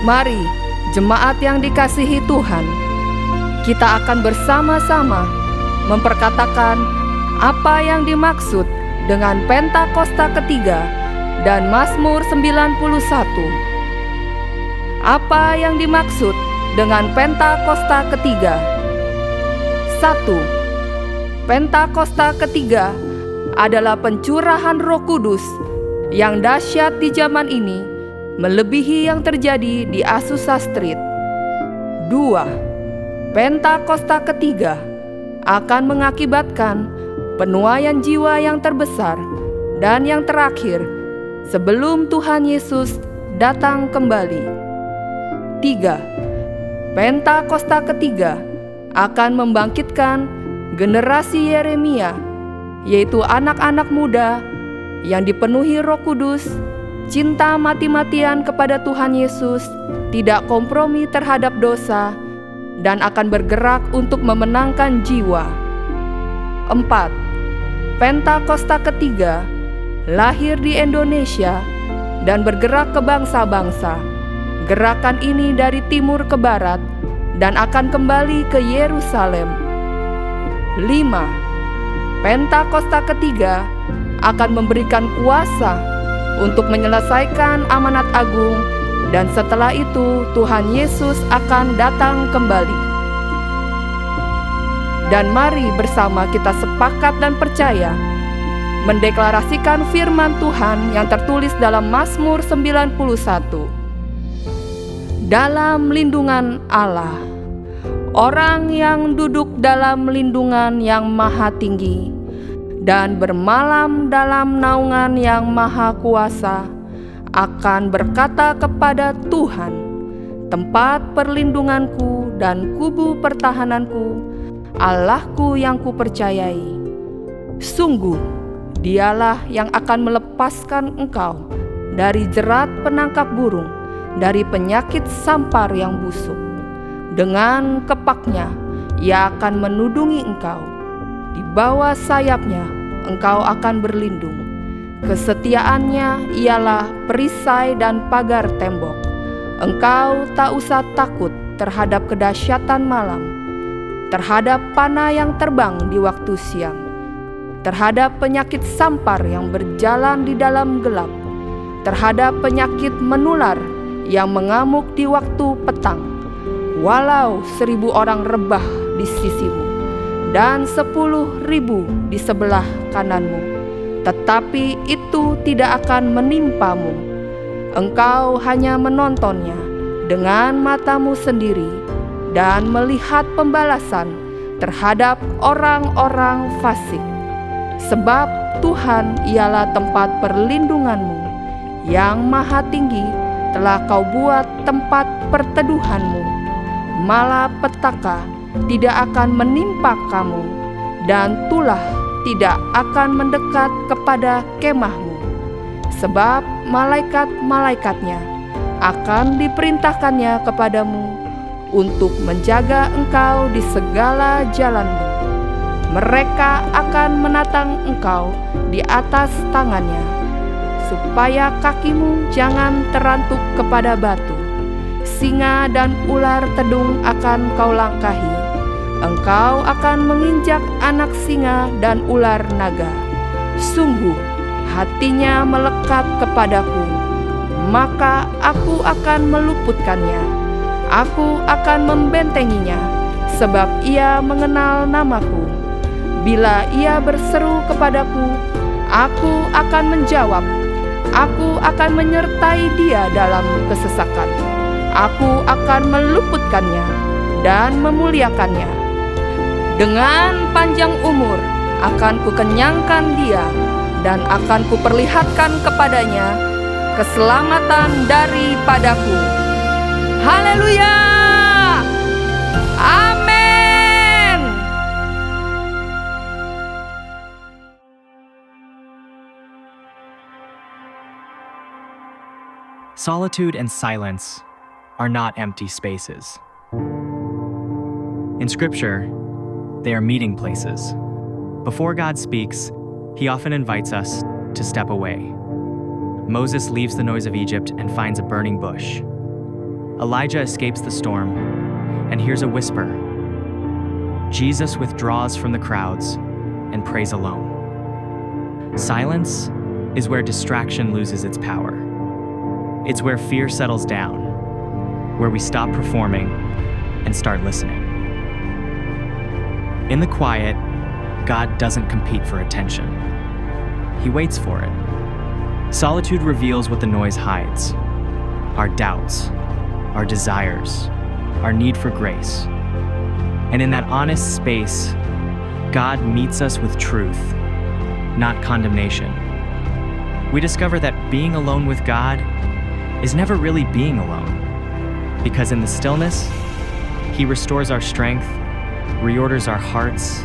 Mari, jemaat yang dikasihi Tuhan, kita akan bersama-sama memperkatakan apa yang dimaksud dengan Pentakosta ketiga dan Mazmur 91. Apa yang dimaksud dengan Pentakosta ketiga? 1. Pentakosta ketiga adalah pencurahan Roh Kudus yang dahsyat di zaman ini, melebihi yang terjadi di Azusa Street. 2. Pentakosta ketiga akan mengakibatkan penuaian jiwa yang terbesar dan yang terakhir sebelum Tuhan Yesus datang kembali. 3. Pentakosta ketiga akan membangkitkan generasi Yeremia, yaitu anak-anak muda yang dipenuhi Roh Kudus, cinta mati-matian kepada Tuhan Yesus, tidak kompromi terhadap dosa, dan akan bergerak untuk memenangkan jiwa. 4. Pentakosta ketiga lahir di Indonesia dan bergerak ke bangsa-bangsa. Gerakan ini dari timur ke barat dan akan kembali ke Yerusalem. 5. Pentakosta ketiga akan memberikan kuasa untuk menyelesaikan amanat agung, dan setelah itu Tuhan Yesus akan datang kembali. Dan mari bersama kita sepakat dan percaya mendeklarasikan firman Tuhan yang tertulis dalam Mazmur 91. Dalam lindungan Allah, orang yang duduk dalam lindungan yang maha tinggi dan bermalam dalam naungan yang maha kuasa akan berkata kepada Tuhan, tempat perlindunganku dan kubu pertahananku, Allahku yang kupercayai. Sungguh, Dialah yang akan melepaskan engkau dari jerat penangkap burung, dari penyakit sampar yang busuk. Dengan kepaknya Ia akan menudungi engkau, di bawah sayapnya engkau akan berlindung. Kesetiaannya ialah perisai dan pagar tembok. Engkau tak usah takut terhadap kedahsyatan malam, terhadap panah yang terbang di waktu siang, terhadap penyakit sampar yang berjalan di dalam gelap, terhadap penyakit menular yang mengamuk di waktu petang. Walau 1.000 orang rebah di sisimu dan 10.000 di sebelah kananmu, tetapi itu tidak akan menimpamu. Engkau hanya menontonnya dengan matamu sendiri dan melihat pembalasan terhadap orang-orang fasik. Sebab Tuhan ialah tempat perlindunganmu, yang maha tinggi telah kau buat tempat perteduhanmu. Malapetaka tidak akan menimpa kamu, dan tulah tidak akan mendekat kepada kemahmu. Sebab malaikat-malaikatnya akan diperintahkannya kepadamu untuk menjaga engkau di segala jalanmu. Mereka akan menatang engkau di atas tangannya, supaya kakimu jangan terantuk kepada batu. Singa dan ular tedung akan kau langkahi. Engkau akan menginjak anak singa dan ular naga. Sungguh hatinya melekat kepadaku, maka aku akan meluputkannya. Aku akan membentenginya, sebab ia mengenal namaku. Bila ia berseru kepadaku, aku akan menjawab. Aku akan menyertai dia dalam kesesakan. Aku akan meluputkannya dan memuliakannya. Dengan panjang umur akan kukenyangkan dia, dan akan kuperlihatkan kepadanya keselamatan daripadaku. Haleluya! Amin. Solitude and silence are not empty spaces. In Scripture, they are meeting places. Before God speaks, He often invites us to step away. Moses leaves the noise of Egypt and finds a burning bush. Elijah escapes the storm and hears a whisper. Jesus withdraws from the crowds and prays alone. Silence is where distraction loses its power. It's where fear settles down, where we stop performing and start listening. In the quiet, God doesn't compete for attention. He waits for it. Solitude reveals what the noise hides: our doubts, our desires, our need for grace. And in that honest space, God meets us with truth, not condemnation. We discover that being alone with God is never really being alone, because in the stillness, He restores our strength, reorders our hearts,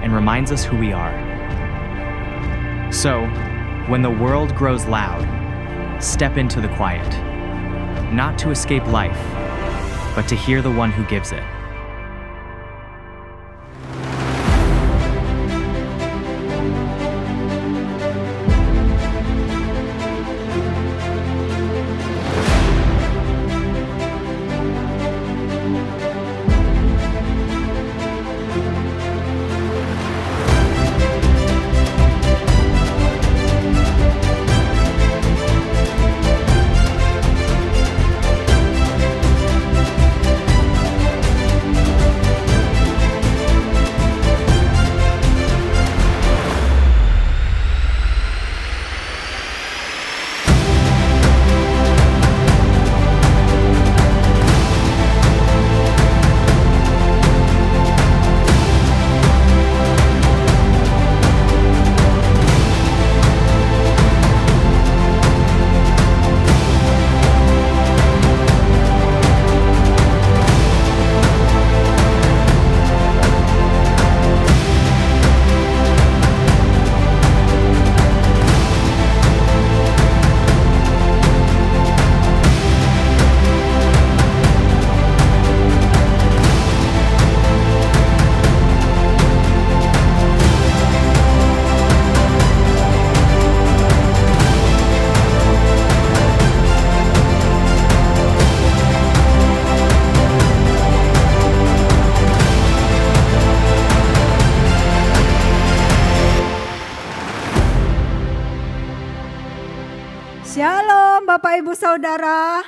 and reminds us who we are. So, when the world grows loud, step into the quiet, not to escape life, but to hear the one who gives it. Shalom Bapak Ibu Saudara.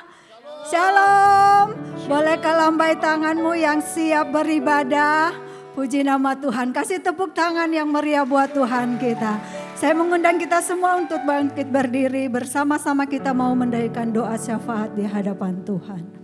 Shalom. Bolehkah lambai tanganmu yang siap beribadah? Puji nama Tuhan. Kasih tepuk tangan yang meriah buat Tuhan kita. Saya mengundang kita semua untuk bangkit berdiri. Bersama-sama kita mau mendaikan doa syafaat di hadapan Tuhan.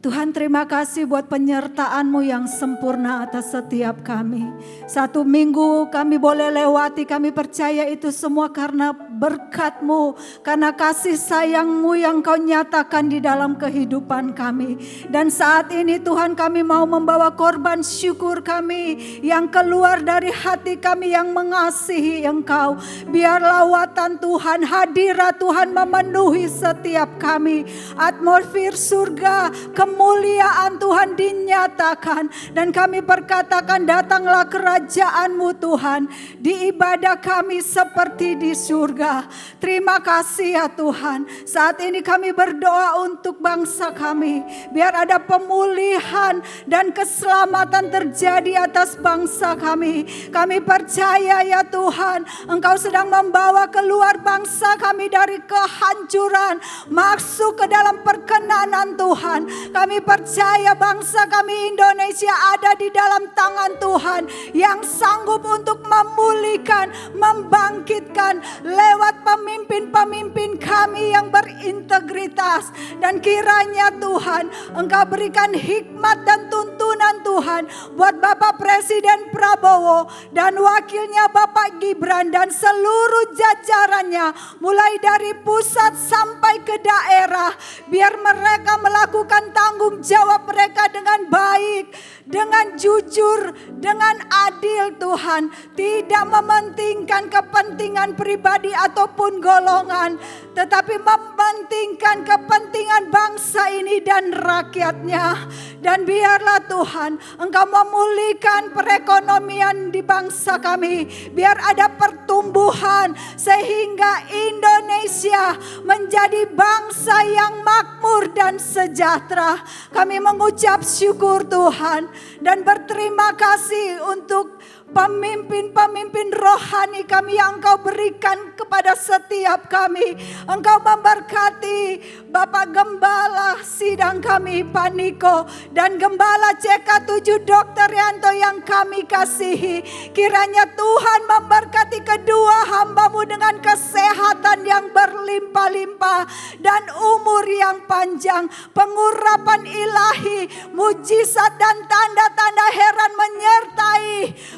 Tuhan, terima kasih buat penyertaan-Mu yang sempurna atas setiap kami. Satu minggu kami boleh lewati, kami percaya itu semua karena berkat-Mu, karena kasih sayang-Mu yang Kau nyatakan di dalam kehidupan kami. Dan saat ini Tuhan, kami mau membawa korban syukur kami yang keluar dari hati kami yang mengasihi Engkau. Biar lawatan Tuhan, hadirat Tuhan memenuhi setiap kami. Atmosfer surga, kemuliaan Tuhan dinyatakan, dan kami perkatakan datanglah kerajaan-Mu Tuhan di ibadah kami seperti di surga. Terima kasih ya Tuhan. Saat ini kami berdoa untuk bangsa kami, biar ada pemulihan dan keselamatan terjadi atas bangsa kami. Kami percaya ya Tuhan, Engkau sedang membawa keluar bangsa kami dari kehancuran, masuk ke dalam perkenanan Tuhan. Kami percaya bangsa kami Indonesia ada di dalam tangan Tuhan yang sanggup untuk memulihkan, membangkitkan lewat pemimpin-pemimpin kami yang berintegritas. Dan kiranya Tuhan, Engkau berikan hikmat dan tuntunan Tuhan buat Bapak Presiden Prabowo dan wakilnya Bapak Gibran dan seluruh jajarannya, mulai dari pusat sampai ke daerah, biar mereka melakukan tanggung jawab mereka dengan baik, dengan jujur, dengan adil Tuhan. Tidak mementingkan kepentingan pribadi ataupun golongan, tetapi mementingkan kepentingan bangsa ini dan rakyatnya. Dan biarlah Tuhan, Engkau memulihkan perekonomian di bangsa kami. Biar ada pertumbuhan pertumbuhan sehingga Indonesia menjadi bangsa yang makmur dan sejahtera. Kami mengucap syukur Tuhan dan berterima kasih untuk pemimpin-pemimpin rohani kami yang Engkau berikan kepada setiap kami. Engkau memberkati Bapak Gembala sidang kami Pak Niko dan Gembala CK7 Dr. Yanto yang kami kasihi. Kiranya Tuhan memberkati kedua hamba-Mu dengan kesehatan yang berlimpah-limpah dan umur yang panjang. Pengurapan ilahi, mujizat dan tanda-tanda heran menyertai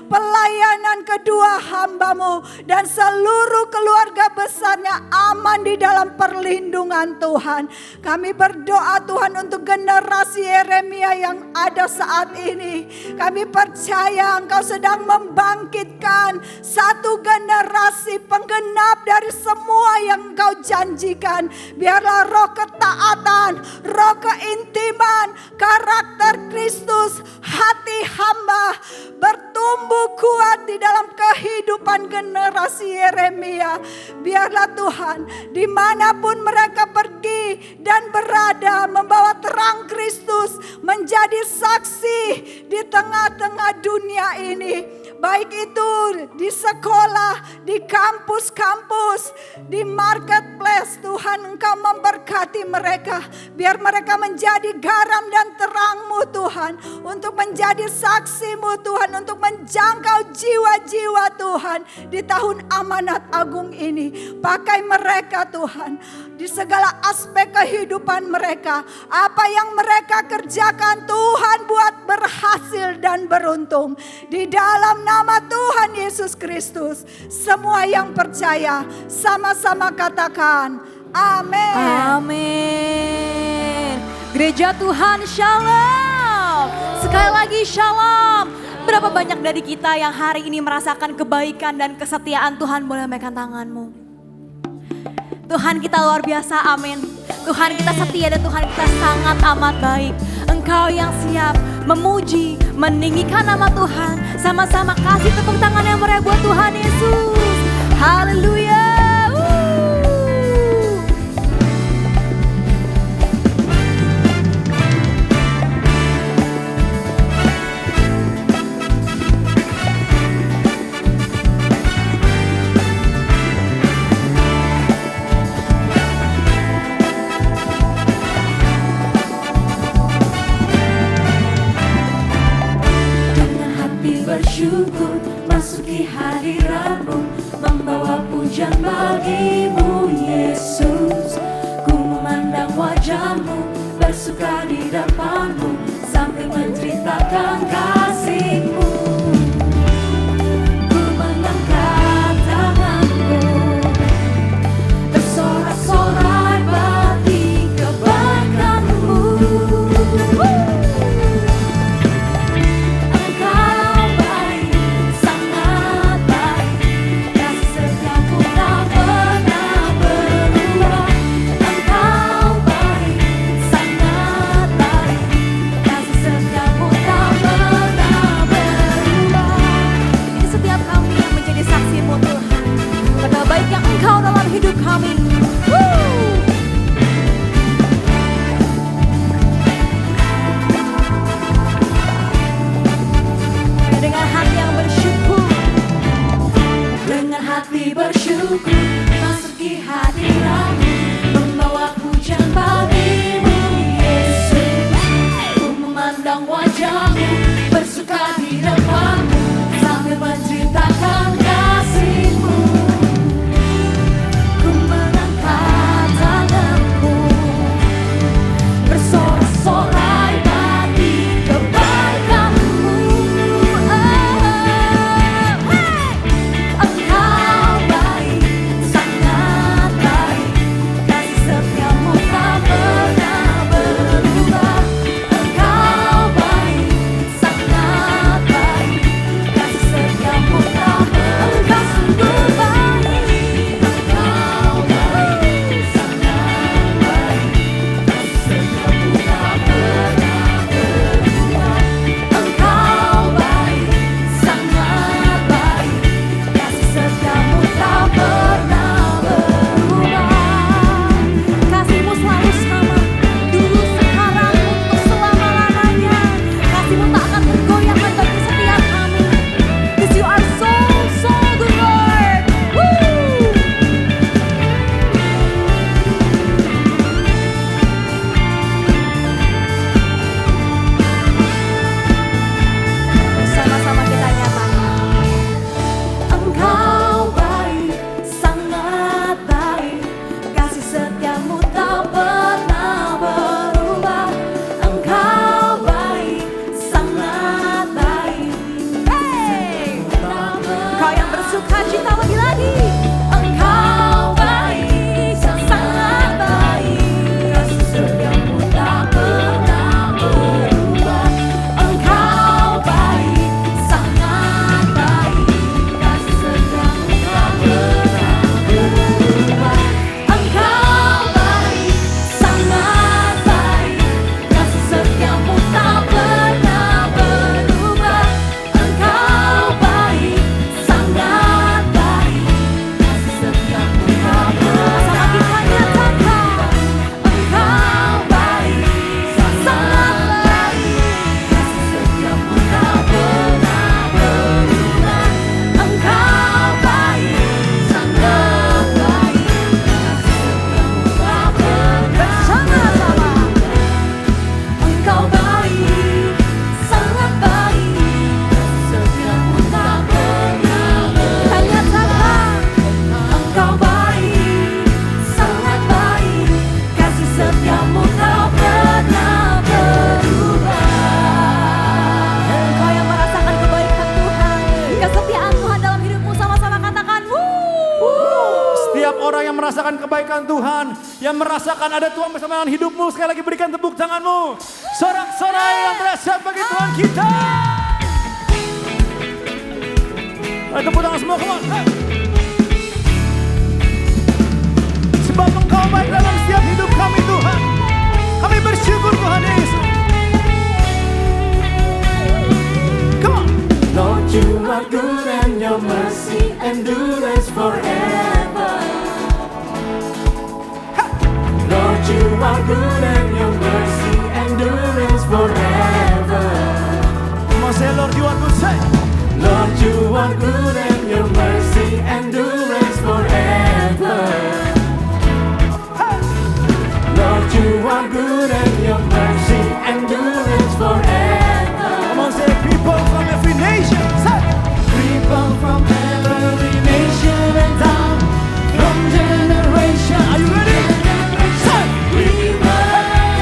pelayanan kedua hamba-Mu dan seluruh keluarga besarnya aman di dalam perlindungan Tuhan. Kami berdoa Tuhan untuk generasi Yeremia yang ada saat ini. Kami percaya Engkau sedang membangkitkan satu generasi penggenap dari semua yang Engkau janjikan. Biarlah roh ketaatan, roh keintiman, karakter Kristus, hati hamba bertumbuh kuat di dalam kehidupan generasi Yeremia. Biarlah Tuhan dimanapun mereka pergi dan berada membawa terang Kristus, menjadi saksi di tengah-tengah dunia ini. Baik itu di sekolah, di kampus-kampus, di marketplace. Tuhan Engkau memberkati mereka. Biar mereka menjadi garam dan terang-Mu Tuhan. Untuk menjadi saksi-Mu Tuhan. Untuk menjangkau jiwa-jiwa Tuhan di tahun amanat agung ini. Pakai mereka Tuhan di segala aspek kehidupan mereka. Apa yang mereka kerjakan Tuhan buat berhasil dan beruntung. Di dalam nama Tuhan Yesus Kristus, semua yang percaya sama-sama katakan amin. Amin. Gereja Tuhan Shalom. Sekali lagi Shalom. Berapa banyak dari kita yang hari ini merasakan kebaikan dan kesetiaan Tuhan? Boleh lambaikan tanganmu. Tuhan kita luar biasa, amin. Tuhan kita setia dan Tuhan kita sangat amat baik. Engkau yang siap memuji, meninggikan nama Tuhan. Sama-sama kasih tepuk tangan yang meriah buat Tuhan Yesus. Haleluya. Bersyukur masuki hadirat-Mu, membawa pujian bagi-Mu Yesus. Ku memandang wajah-Mu, bersuka di depan-Mu, sambil menceritakan kasih-Mu. Ku mengangkat tanganku, bersorak-sorai bagi kebaikan-Mu. Engkau orang yang merasakan kebaikan Tuhan, yang merasakan ada Tuhan bersama dengan hidupmu, sekali lagi berikan tepuk tanganmu. Sorak-sorai yang dahsyat bagi Tuhan kita. Ayo tepuk tangan semua, come on. Hey. Sebab Engkau baik dalam setiap hidup kami Tuhan. Kami bersyukur Tuhan Yesus. Come on. Lord, you are good and your mercy endures forever. Lord, you are good and your mercy endures forever. Come on, say Lord, you are good. Say. Lord, you are good and your mercy endures forever. Lord, you are good and your mercy endures forever. Come on, say people from every nation. Say. People from every nation and tongue, from generation. Are you ready? Say. We worship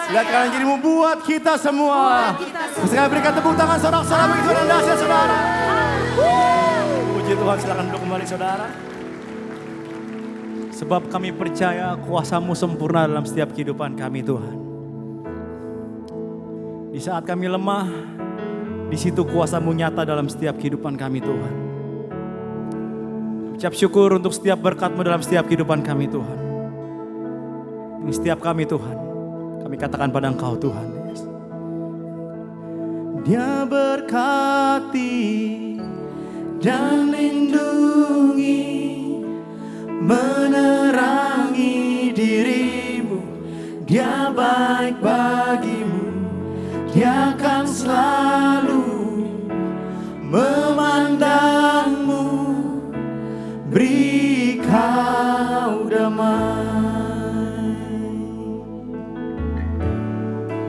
Lihat kanan kirimu buat kita semua. Sekali berikan tepuk tangan sorak-sorai bagi Tuhan yang dahsyat saudara. Puji Tuhan, silakan duduk kembali saudara. Sebab kami percaya kuasa-Mu sempurna dalam setiap kehidupan kami Tuhan. Di saat kami lemah, di situ kuasa-Mu nyata dalam setiap kehidupan kami Tuhan. Ucap syukur untuk setiap berkat-Mu dalam setiap kehidupan kami Tuhan. Ini setiap kami Tuhan, kami katakan pada Engkau Tuhan. Dia berkati dan lindungi, menerangi dirimu. Dia baik bagimu, Dia akan selalu memandangmu, beri kau damai.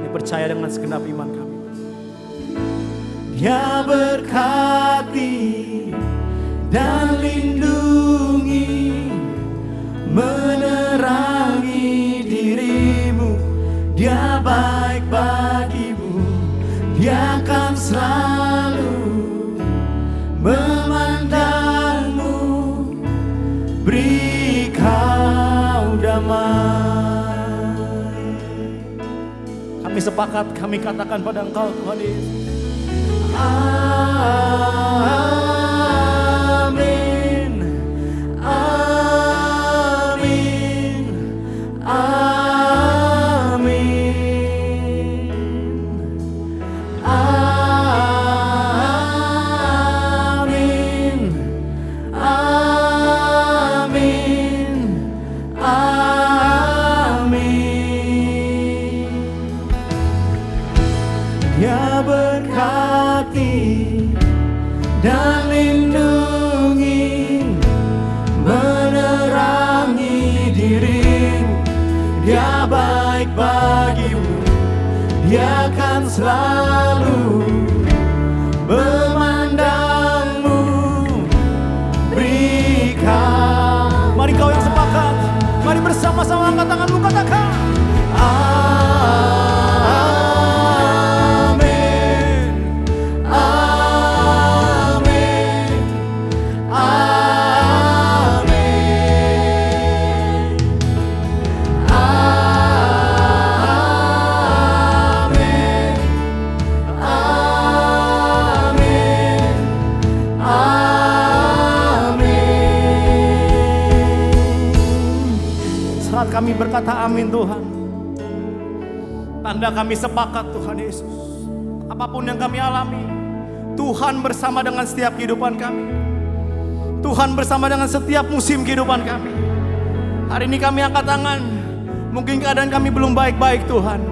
Dia percaya dengan segenap iman kami. Dia berkati dan lindungi, menerangi dirimu. Dia baik bagimu, Dia akan selalu memandangmu, beri kau damai. Kami sepakat, kami katakan pada Engkau Tuhan Yesus. Amin, amin, amin, amin, amin, amin. Dia berkati dan lindungi, menerangi dirimu. Dia baik bagimu, Dia akan selalu memandangmu, beri kau. Mari kau yang sepakat, mari bersama-sama angkat tanganmu, katakan kami berkata amin Tuhan. Tanda kami sepakat Tuhan Yesus. Apapun yang kami alami, Tuhan bersama dengan setiap kehidupan kami. Tuhan bersama dengan setiap musim kehidupan kami. Hari ini kami angkat tangan. Mungkin keadaan kami belum baik-baik Tuhan,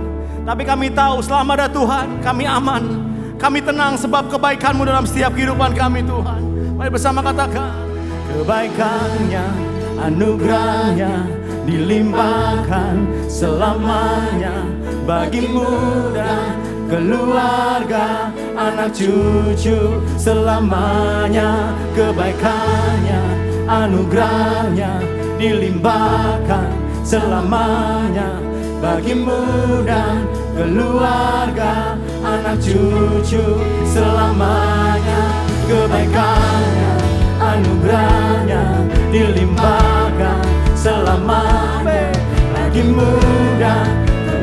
tapi kami tahu selama ada Tuhan kami aman. Kami tenang sebab kebaikan-Mu dalam setiap kehidupan kami Tuhan. Mari bersama katakan, kebaikan-Nya, anugerah-Nya dilimpahkan selamanya bagimu dan keluarga, anak cucu selamanya. Kebaikan-Nya, anugerah-Nya dilimpahkan selamanya bagimu dan keluarga, anak cucu selamanya. Kebaikan-Nya, anugerah-Nya dilimpahkan selamanya bagimu dan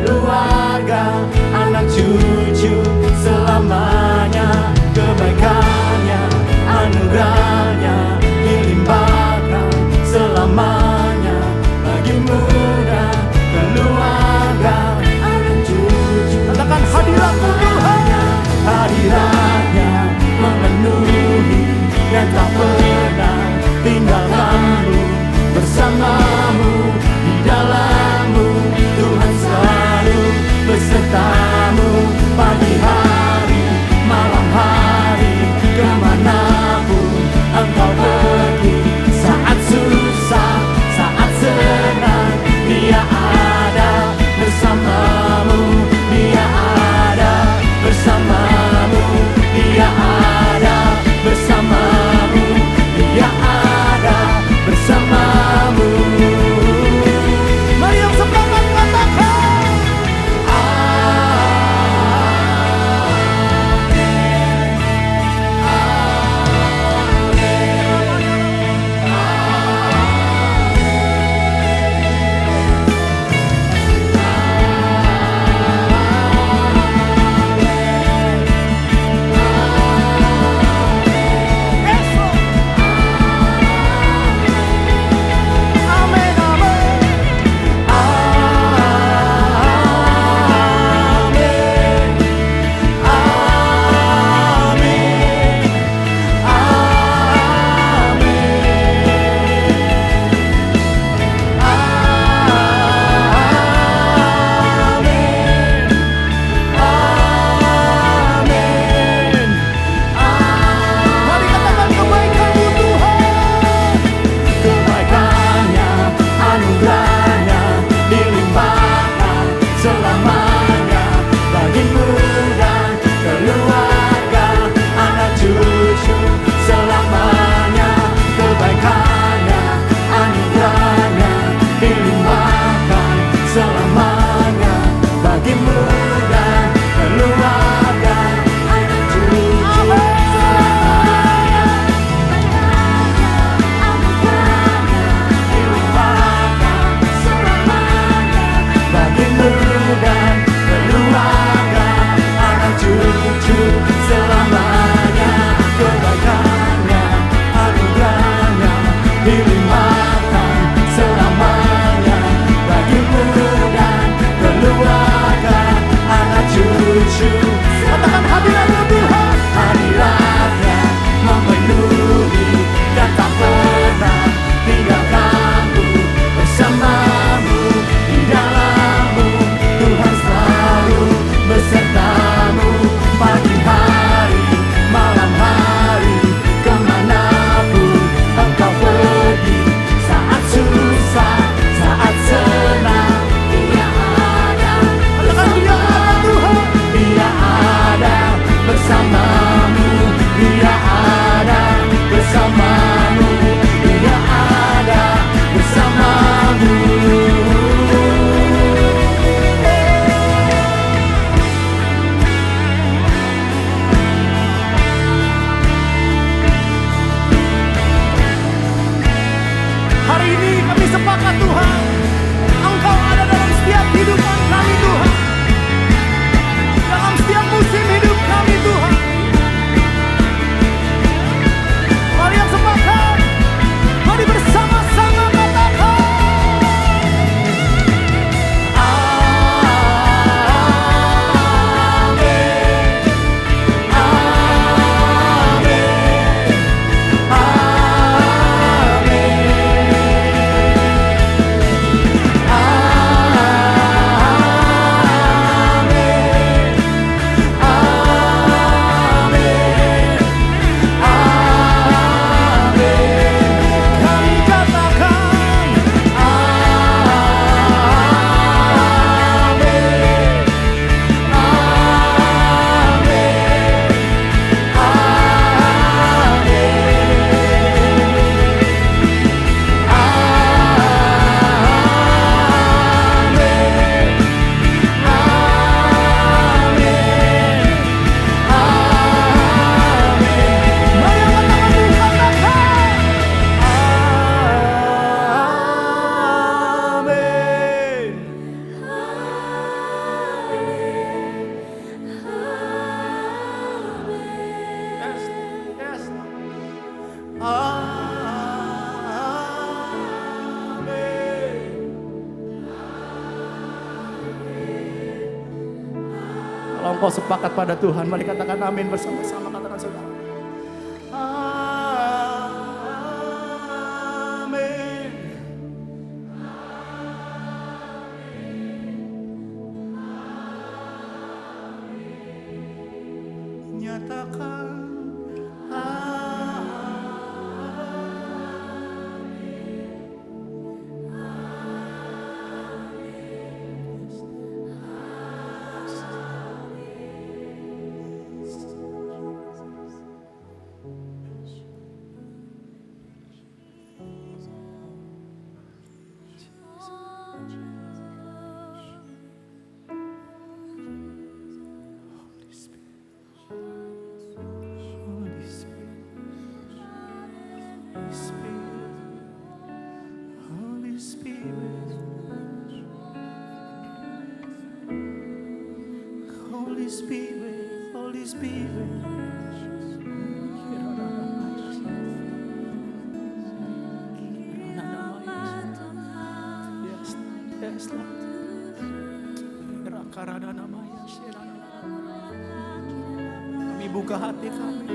keluarga, anak cucu selamanya. Kebaikan-Nya, anugerah-Nya dilimpahkan selamanya bagimu dan keluarga, anak cucu. Katakan hadirat-Mu Tuhan, hadirat-Nya memenuhi dan tak pernah tinggalkan-Mu, bersamamu di dalam-Mu. Tuhan selalu beserta-Mu pagi hari, malam hari, kemanapun Engkau pergi. Saat susah, saat senang, Dia ada bersamamu. Dia ada bersamamu. Dia ada bersamamu. Dia ada bersamamu. selamanya bagimu dan keluarga anak cucu selamanya dilimpahkan selamanya bagimu dan keluarga anak cucu selamanya kebaikannya anugerahnya dilimpahkan selamanya bagimu dan keluarga anak cucu. Katakan hadiratnya Tuhan, hadiratnya memenuhi dan tak pernah tinggalkanmu, bersamamu di dalammu Tuhan selalu besertamu pagi hari malam hari kemanapun engkau pergi saat susah saat senang Dia ada bersamamu Dia ada bersamamu Dia ada bersamamu Dia ada bersamamu. Hari ini kami sepakat Tuhan, Engkau ada dalam setiap hidupan kami Tuhan, dalam setiap musim hidup kami Tuhan. Mari yang sepakat, mari bersama-sama katakan Amin, Amin, kami katakan kalau engkau sepakat pada Tuhan, mari katakan amin bersama-sama. Katakan saudara. Amin. Nyatakan Holy Spirit, Holy Spirit, Holy Spirit. Yes, yes, Lord. Kami buka hati kami.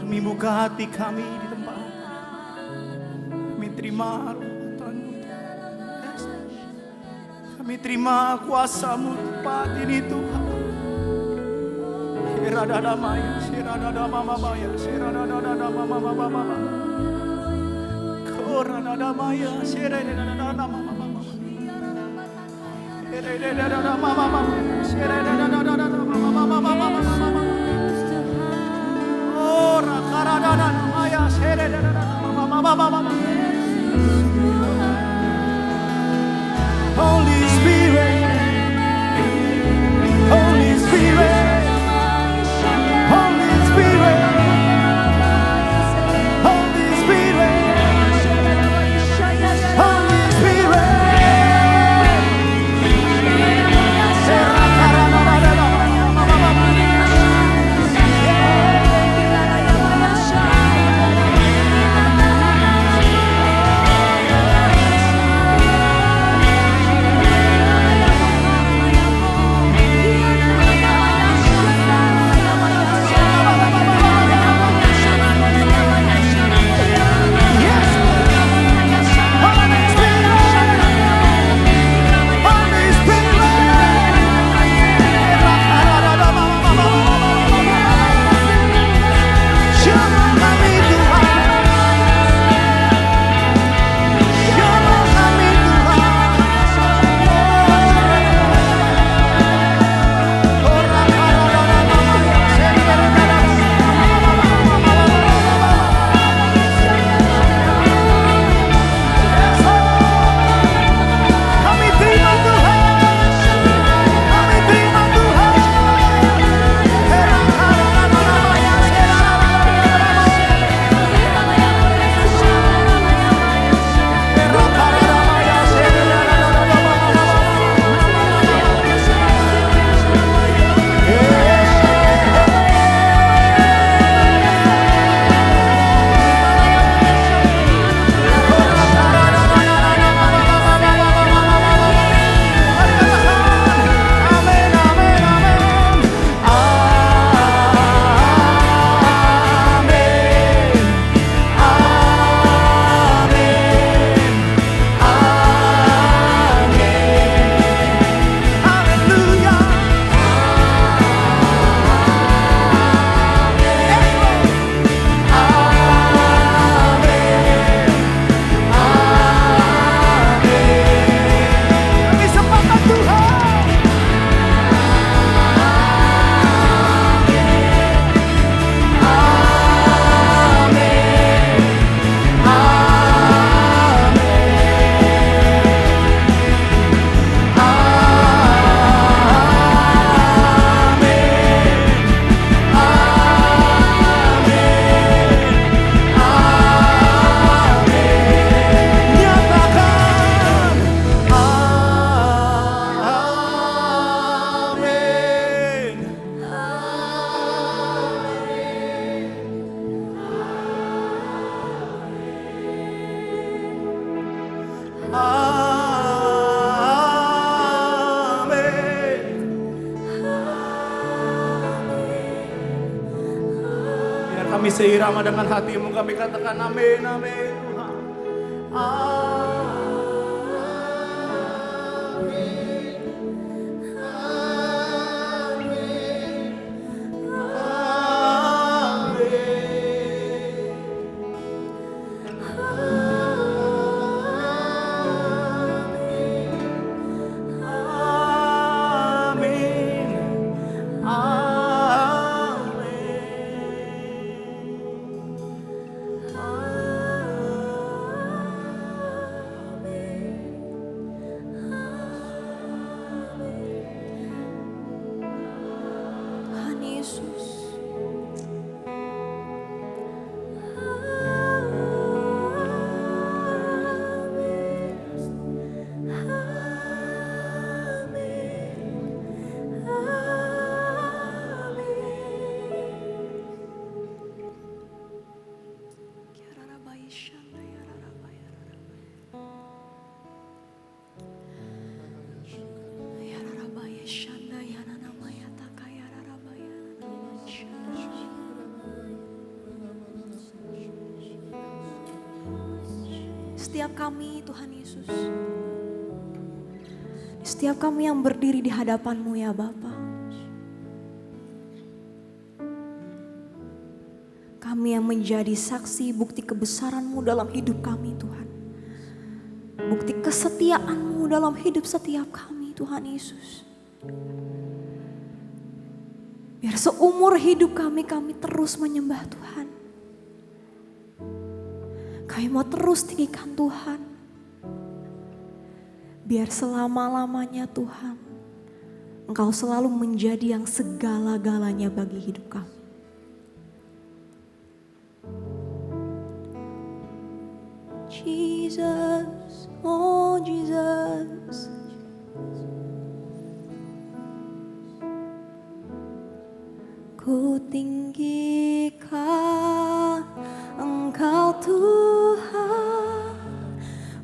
Kami buka hati kami di tempat. Kami terima Tuhan. Yes. Kami terima kuasa-Mu tempat ini Tuhan. Shiradadamaya, shiradadamamamaya, shiradadadamamamamamama. Koradadamaya, shiradadadamamamamama. Shiradadadamamamamama, shiradadadamamamamamama. Oh, rakaradadamaya, shiradadadamamamamamama. seirama dengan hatimu, kami katakan amin, amin. Tuhan Yesus. Setiap kami Tuhan Yesus, setiap kami yang berdiri di hadapan-Mu ya Bapa, kami yang menjadi saksi bukti kebesaran-Mu dalam hidup kami Tuhan, bukti kesetiaan-Mu dalam hidup setiap kami Tuhan Yesus. Biar seumur hidup kami terus menyembah Tuhan. Kami mau terus tinggikan Tuhan. Biar selama-lamanya Tuhan, Engkau selalu menjadi yang segala-galanya bagi hidup kami. Jesus, oh Jesus. Ku tinggikan Engkau Tuhan,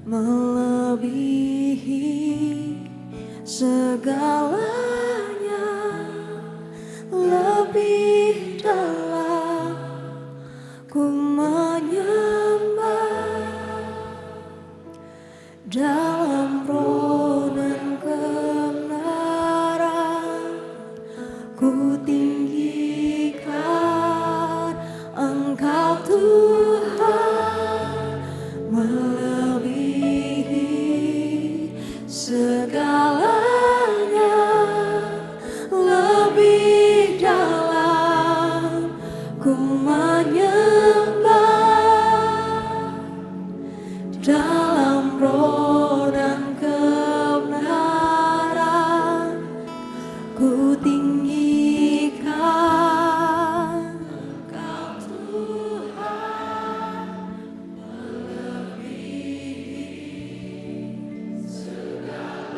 melebihi segalanya, lebih dalam ku menyembah, dalam roh dan kebenaran ku tinggikan Engkau Tuhan, melebihi segalanya, lebih dalam ku menyembah, dalam roh dan kebenaran ku tinggikan Engkau Tuhan, melebihi segala.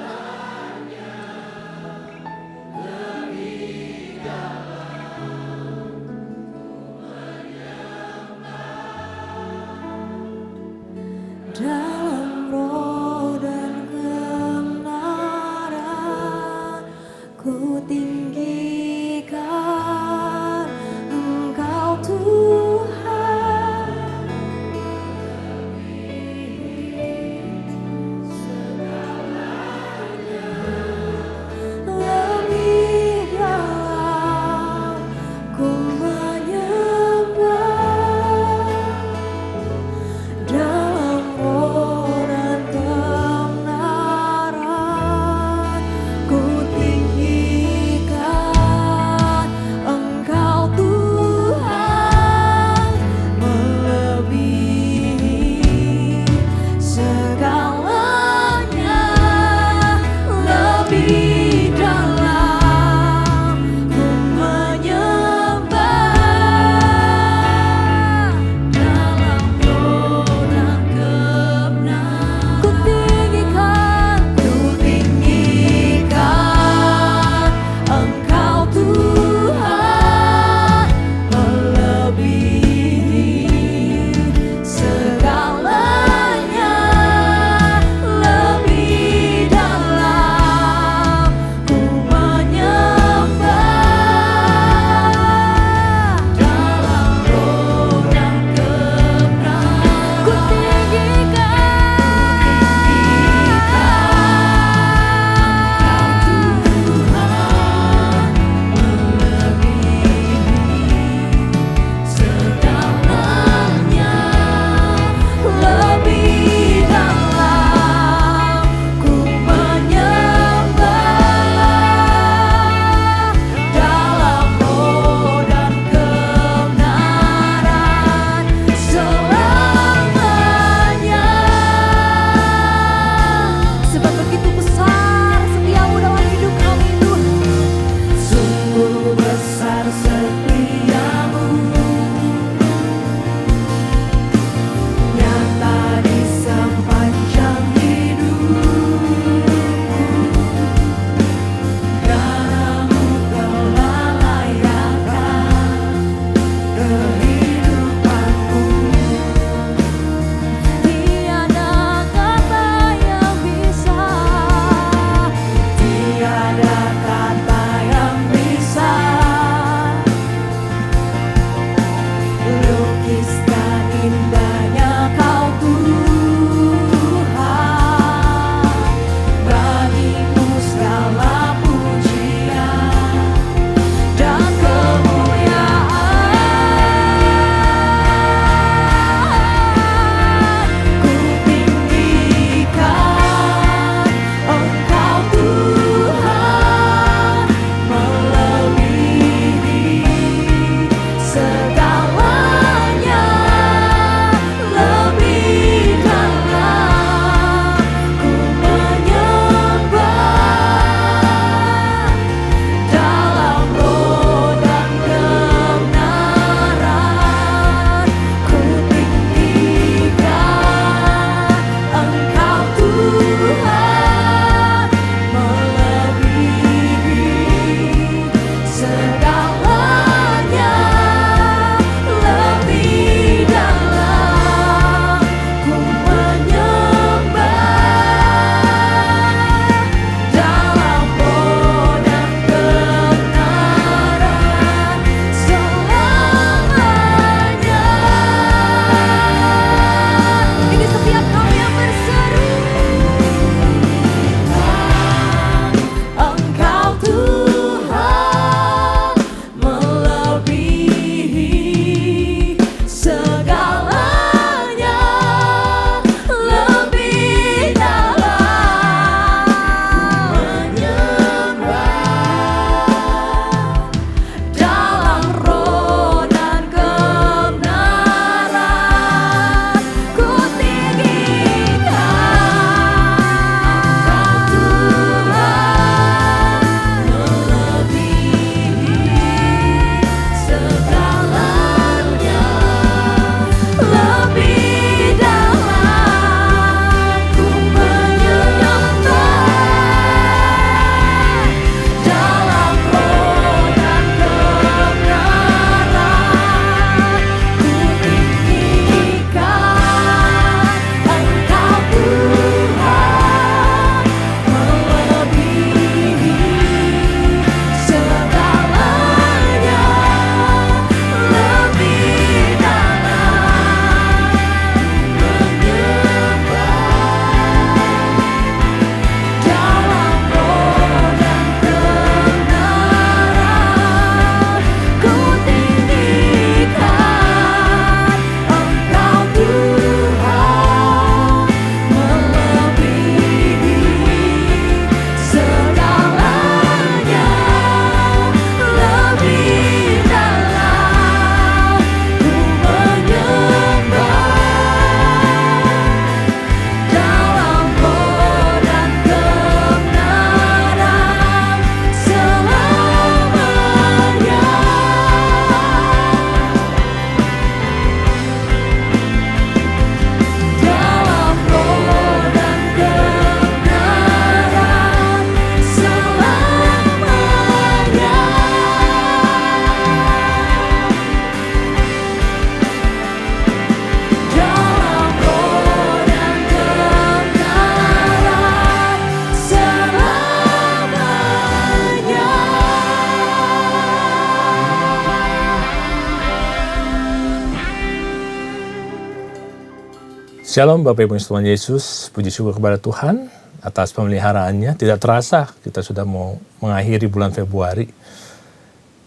Shalom Bapak Ibu Tuhan Yesus, puji syukur kepada Tuhan atas pemeliharaannya. Tidak terasa kita sudah mau mengakhiri bulan Februari.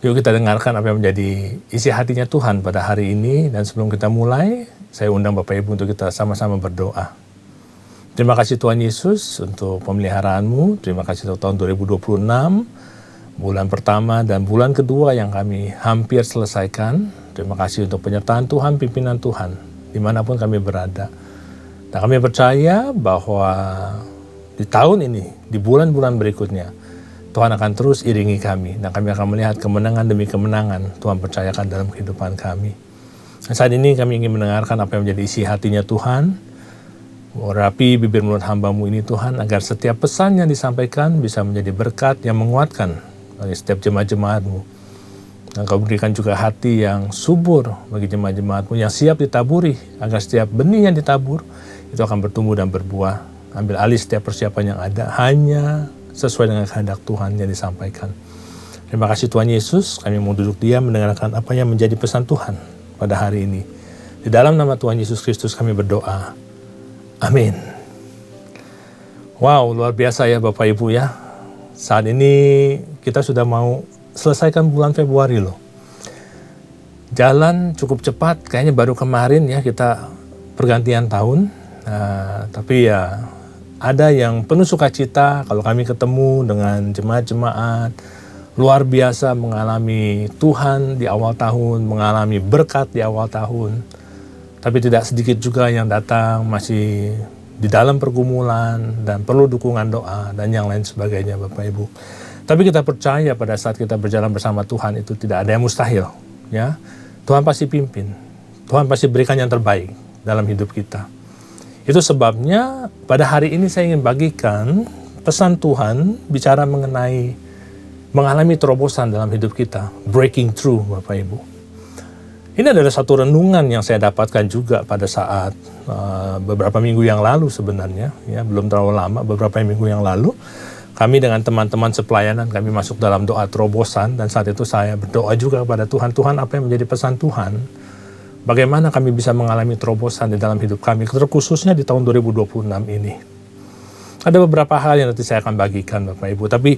Yuk kita dengarkan apa yang menjadi isi hatinya Tuhan pada hari ini. Dan sebelum kita mulai, saya undang Bapak Ibu untuk kita sama-sama berdoa. Terima kasih Tuhan Yesus untuk pemeliharaanmu. Terima kasih untuk tahun 2026, bulan pertama dan bulan kedua yang kami hampir selesaikan. Terima kasih untuk penyertaan Tuhan, pimpinan Tuhan, dimanapun kami berada. Dan kami percaya bahwa di tahun ini, di bulan-bulan berikutnya, Tuhan akan terus iringi kami. Dan kami akan melihat kemenangan demi kemenangan Tuhan percayakan dalam kehidupan kami. Dan saat ini kami ingin mendengarkan apa yang menjadi isi hatinya Tuhan. Urapi bibir mulut hamba-Mu ini Tuhan, agar setiap pesan yang disampaikan bisa menjadi berkat yang menguatkan bagi setiap jemaat-jemaat-Mu. Dan Kau berikan juga hati yang subur bagi jemaat-jemaat-Mu yang siap ditaburi, agar setiap benih yang ditabur itu akan bertumbuh dan berbuah. Ambil alih setiap persiapan yang ada hanya sesuai dengan kehendak Tuhan yang disampaikan. Terima kasih Tuhan Yesus, kami mau duduk diam mendengarkan apa yang menjadi pesan Tuhan pada hari ini. Di dalam nama Tuhan Yesus Kristus kami berdoa. Amin. Wow, luar biasa ya Bapak Ibu ya. Saat ini kita sudah mau selesaikan bulan Februari loh. Jalan cukup cepat, kayaknya baru kemarin ya kita pergantian tahun. Tapi ya ada yang penuh sukacita kalau kami ketemu dengan jemaat-jemaat luar biasa mengalami Tuhan di awal tahun, mengalami berkat di awal tahun. Tapi tidak sedikit juga yang datang masih di dalam pergumulan dan perlu dukungan doa dan yang lain sebagainya Bapak Ibu. Tapi kita percaya pada saat kita berjalan bersama Tuhan itu tidak ada yang mustahil. Ya, Tuhan pasti pimpin, Tuhan pasti berikan yang terbaik dalam hidup kita. Itu sebabnya pada hari ini saya ingin bagikan pesan Tuhan bicara mengenai mengalami terobosan dalam hidup kita. Breaking through Bapak Ibu. Ini adalah satu renungan yang saya dapatkan juga pada saat beberapa minggu yang lalu sebenarnya. Ya, belum terlalu lama, beberapa minggu yang lalu. Kami dengan teman-teman sepelayanan kami masuk dalam doa terobosan. Dan saat itu saya berdoa juga kepada Tuhan. Tuhan, apa yang menjadi pesan Tuhan? Bagaimana kami bisa mengalami terobosan di dalam hidup kami, terkhususnya di tahun 2026 ini. Ada beberapa hal yang nanti saya akan bagikan Bapak Ibu, tapi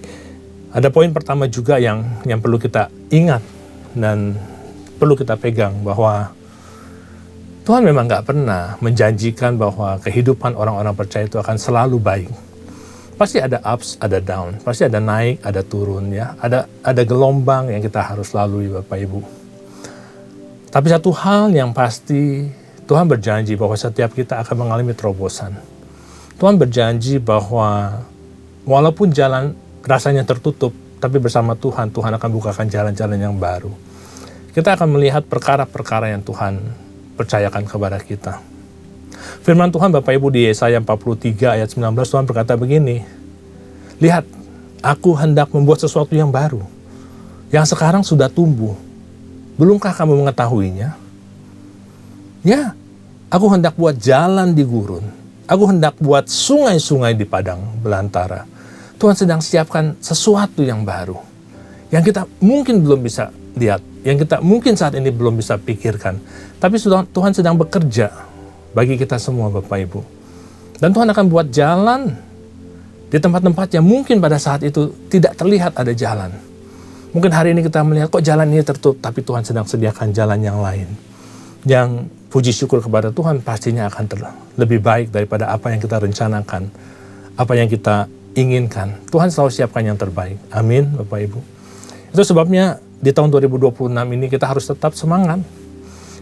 ada poin pertama juga yang perlu kita ingat dan perlu kita pegang, bahwa Tuhan memang gak pernah menjanjikan bahwa kehidupan orang-orang percaya itu akan selalu baik. Pasti ada ups, ada down, pasti ada naik, ada turun ya, ada gelombang yang kita harus lalui Bapak Ibu. Tapi satu hal yang pasti, Tuhan berjanji bahwa setiap kita akan mengalami terobosan. Tuhan berjanji bahwa walaupun jalan rasanya tertutup, tapi bersama Tuhan, Tuhan akan bukakan jalan-jalan yang baru. Kita akan melihat perkara-perkara yang Tuhan percayakan kepada kita. Firman Tuhan Bapak Ibu di Yesaya 43 ayat 19, Tuhan berkata begini, lihat, aku hendak membuat sesuatu yang baru, yang sekarang sudah tumbuh. Belumkah kamu mengetahuinya? Ya, aku hendak buat jalan di gurun. Aku hendak buat sungai-sungai di padang belantara. Tuhan sedang siapkan sesuatu yang baru. Yang kita mungkin belum bisa lihat. Yang kita mungkin saat ini belum bisa pikirkan. Tapi Tuhan sedang bekerja bagi kita semua Bapak Ibu. Dan Tuhan akan buat jalan di tempat-tempat yang mungkin pada saat itu tidak terlihat ada jalan. Mungkin hari ini kita melihat kok jalan ini tertutup, tapi Tuhan sedang sediakan jalan yang lain. Yang puji syukur kepada Tuhan pastinya akan lebih baik daripada apa yang kita rencanakan, apa yang kita inginkan. Tuhan selalu siapkan yang terbaik. Amin Bapak Ibu. Itu sebabnya di tahun 2026 ini kita harus tetap semangat.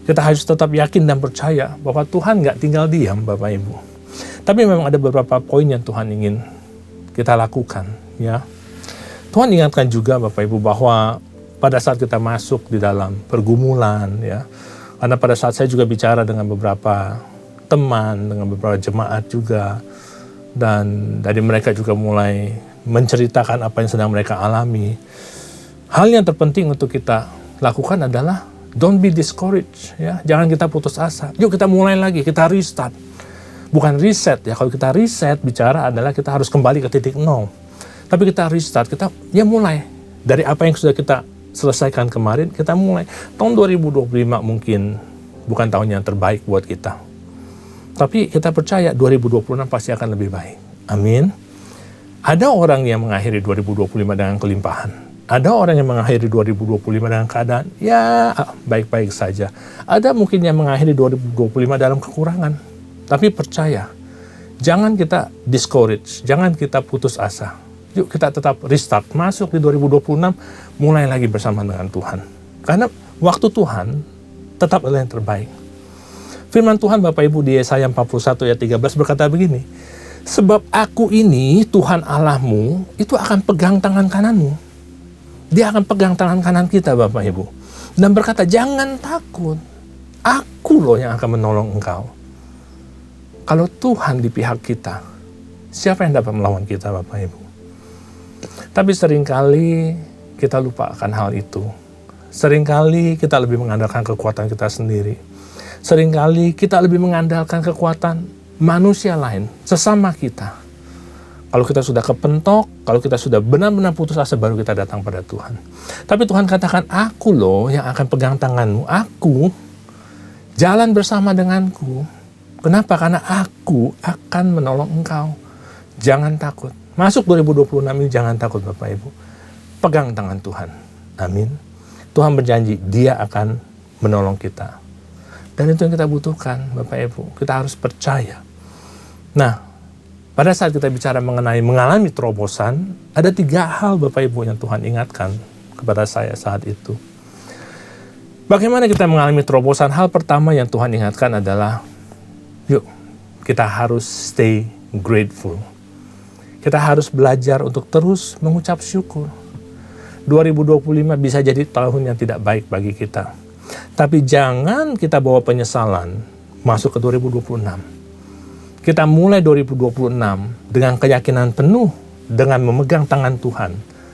Kita harus tetap yakin dan percaya bahwa Tuhan gak tinggal diam Bapak Ibu. Tapi memang ada beberapa poin yang Tuhan ingin kita lakukan ya. Tuhan ingatkan juga Bapak Ibu bahwa pada saat kita masuk di dalam pergumulan ya, karena pada saat saya juga bicara dengan beberapa teman, dengan beberapa jemaat juga, dan dari mereka juga mulai menceritakan apa yang sedang mereka alami. Hal yang terpenting untuk kita lakukan adalah don't be discouraged ya, jangan kita putus asa. Yuk kita mulai lagi, kita restart. Bukan reset ya, kalau kita reset bicara adalah kita harus kembali ke titik nol. Tapi kita restart, kita ya mulai dari apa yang sudah kita selesaikan kemarin, kita mulai. Tahun 2025 mungkin bukan tahun yang terbaik buat kita. Tapi kita percaya 2026 pasti akan lebih baik. Amin. Ada orang yang mengakhiri 2025 dengan kelimpahan. Ada orang yang mengakhiri 2025 dengan keadaan ya baik-baik saja. Ada mungkin yang mengakhiri 2025 dalam kekurangan. Tapi percaya, jangan kita discourage, jangan kita putus asa. Yuk kita tetap restart, masuk di 2026, mulai lagi bersama dengan Tuhan. Karena waktu Tuhan tetap adalah yang terbaik. Firman Tuhan Bapak Ibu di Yesaya 41 ayat 13 berkata begini, sebab aku ini Tuhan Allahmu itu akan pegang tangan kananmu. Dia akan pegang tangan kanan kita Bapak Ibu. Dan berkata jangan takut, aku loh yang akan menolong engkau. Kalau Tuhan di pihak kita, siapa yang dapat melawan kita Bapak Ibu? Tapi seringkali kita lupa akan hal itu. Seringkali kita lebih mengandalkan kekuatan kita sendiri. Seringkali kita lebih mengandalkan kekuatan manusia lain, sesama kita. Kalau kita sudah kepentok, kalau kita sudah benar-benar putus asa, baru kita datang pada Tuhan. Tapi Tuhan katakan, aku loh yang akan pegang tanganmu. Aku jalan bersama denganku. Kenapa? Karena aku akan menolong engkau. Jangan takut. Masuk 2026 ini jangan takut Bapak Ibu. Pegang tangan Tuhan. Amin. Tuhan berjanji, dia akan menolong kita. Dan itu yang kita butuhkan, Bapak Ibu. Kita harus percaya. Nah, pada saat kita bicara mengenai mengalami terobosan, ada 3 hal Bapak Ibu yang Tuhan ingatkan kepada saya saat itu. Bagaimana kita mengalami terobosan? Hal pertama yang Tuhan ingatkan adalah, yuk, kita harus stay grateful. Kita harus belajar untuk terus mengucap syukur. 2025 bisa jadi tahun yang tidak baik bagi kita. Tapi jangan kita bawa penyesalan masuk ke 2026. Kita mulai 2026 dengan keyakinan penuh, dengan memegang tangan Tuhan.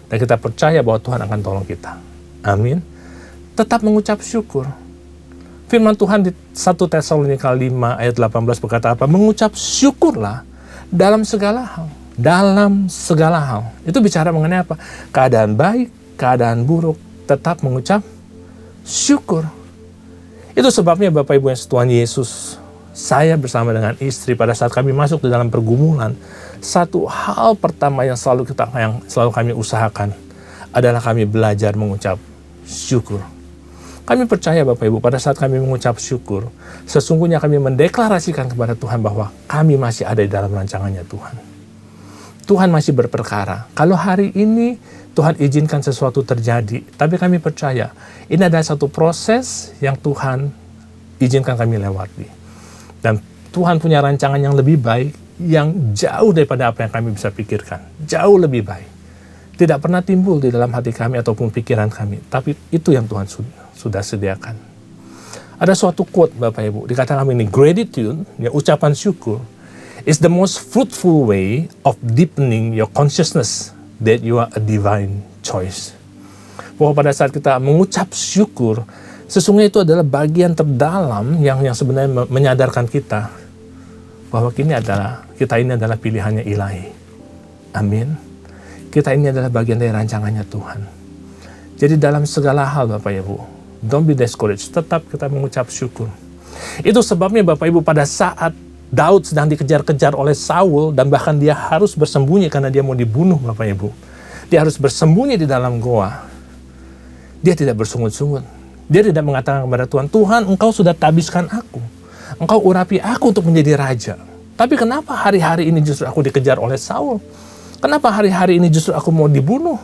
Dan kita percaya bahwa Tuhan akan tolong kita. Amin. Tetap mengucap syukur. Firman Tuhan di 1 Tesalonika 5 ayat 18 berkata apa? Mengucap syukurlah dalam segala hal. Dalam segala hal. Itu bicara mengenai apa? Keadaan baik, keadaan buruk, tetap mengucap syukur. Itu sebabnya Bapak Ibu yang Tuhan Yesus, saya bersama dengan istri pada saat kami masuk di dalam pergumulan, satu hal pertama yang selalu kami usahakan adalah kami belajar mengucap syukur. Kami percaya Bapak Ibu pada saat kami mengucap syukur, sesungguhnya kami mendeklarasikan kepada Tuhan bahwa kami masih ada di dalam rancangannya Tuhan. Tuhan masih berperkara. Kalau hari ini Tuhan izinkan sesuatu terjadi, tapi kami percaya ini adalah satu proses yang Tuhan izinkan kami lewati. Dan Tuhan punya rancangan yang lebih baik, yang jauh daripada apa yang kami bisa pikirkan. Jauh lebih baik. Tidak pernah timbul di dalam hati kami ataupun pikiran kami, tapi itu yang Tuhan sudah sediakan. Ada suatu quote Bapak Ibu, dikatakan ini, gratitude, ya, ucapan syukur, is the most fruitful way of deepening your consciousness that you are a divine choice. Bahwa pada saat kita mengucap syukur, sesungguhnya itu adalah bagian terdalam yang sebenarnya menyadarkan kita bahwa kita ini adalah pilihannya ilahi. Amin. Kita ini adalah bagian dari rancangannya Tuhan. Jadi dalam segala hal Bapak Ibu, don't be discouraged, tetap kita mengucap syukur. Itu sebabnya Bapak Ibu pada saat Daud sedang dikejar-kejar oleh Saul dan bahkan dia harus bersembunyi karena dia mau dibunuh Bapak Ibu. Dia harus bersembunyi di dalam goa. Dia tidak bersungut-sungut. Dia tidak mengatakan kepada Tuhan, Tuhan engkau sudah tabiskan aku. Engkau urapi aku untuk menjadi raja. Tapi kenapa hari-hari ini justru aku dikejar oleh Saul? Kenapa hari-hari ini justru aku mau dibunuh?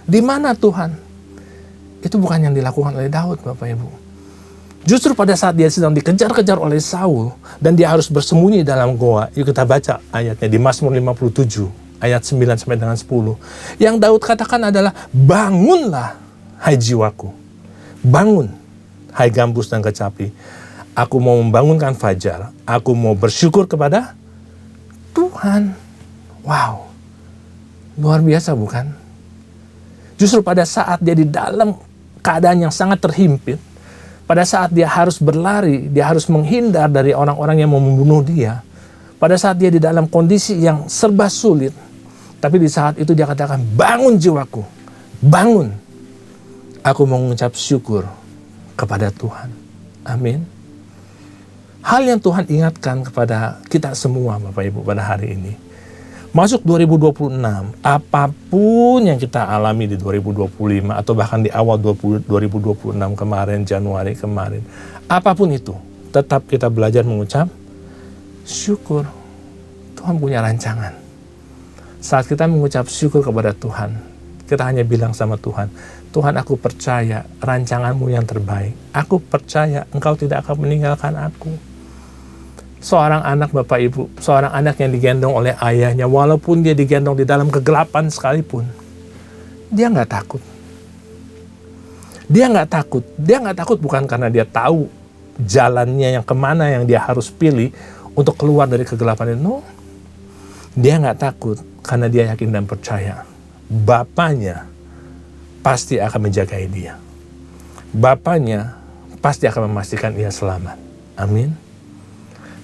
Di mana Tuhan? Itu bukan yang dilakukan oleh Daud Bapak Ibu. Justru pada saat dia sedang dikejar-kejar oleh Saul dan dia harus bersembunyi dalam goa. Yuk kita baca ayatnya di Mazmur 57 ayat 9 sampai dengan 10. Yang Daud katakan adalah, bangunlah hai jiwaku. Bangun hai gambus dan kecapi. Aku mau membangunkan fajar. Aku mau bersyukur kepada Tuhan. Wow. Luar biasa bukan? Justru pada saat dia di dalam keadaan yang sangat terhimpit, pada saat dia harus berlari, dia harus menghindar dari orang-orang yang mau membunuh dia. Pada saat dia di dalam kondisi yang serba sulit. Tapi di saat itu dia katakan, bangun jiwaku, bangun. Aku mau mengucap syukur kepada Tuhan. Amin. hal yang Tuhan ingatkan kepada kita semua Bapak Ibu pada hari ini. Masuk 2026, apapun yang kita alami di 2025 atau bahkan di awal 2026 kemarin, Januari kemarin, apapun itu, tetap kita belajar mengucap syukur. Tuhan punya rancangan. Saat kita mengucap syukur kepada Tuhan, kita hanya bilang sama Tuhan, Tuhan, aku percaya rancangan-Mu yang terbaik. Aku percaya Engkau tidak akan meninggalkan aku. Seorang anak Bapak Ibu, seorang anak yang digendong oleh ayahnya, walaupun dia digendong di dalam kegelapan sekalipun, dia nggak takut. Dia nggak takut. Dia nggak takut bukan karena dia tahu jalannya yang kemana yang dia harus pilih untuk keluar dari kegelapan itu. No. Dia nggak takut karena dia yakin dan percaya Bapaknya pasti akan menjagai dia. Bapaknya pasti akan memastikan ia selamat. Amin.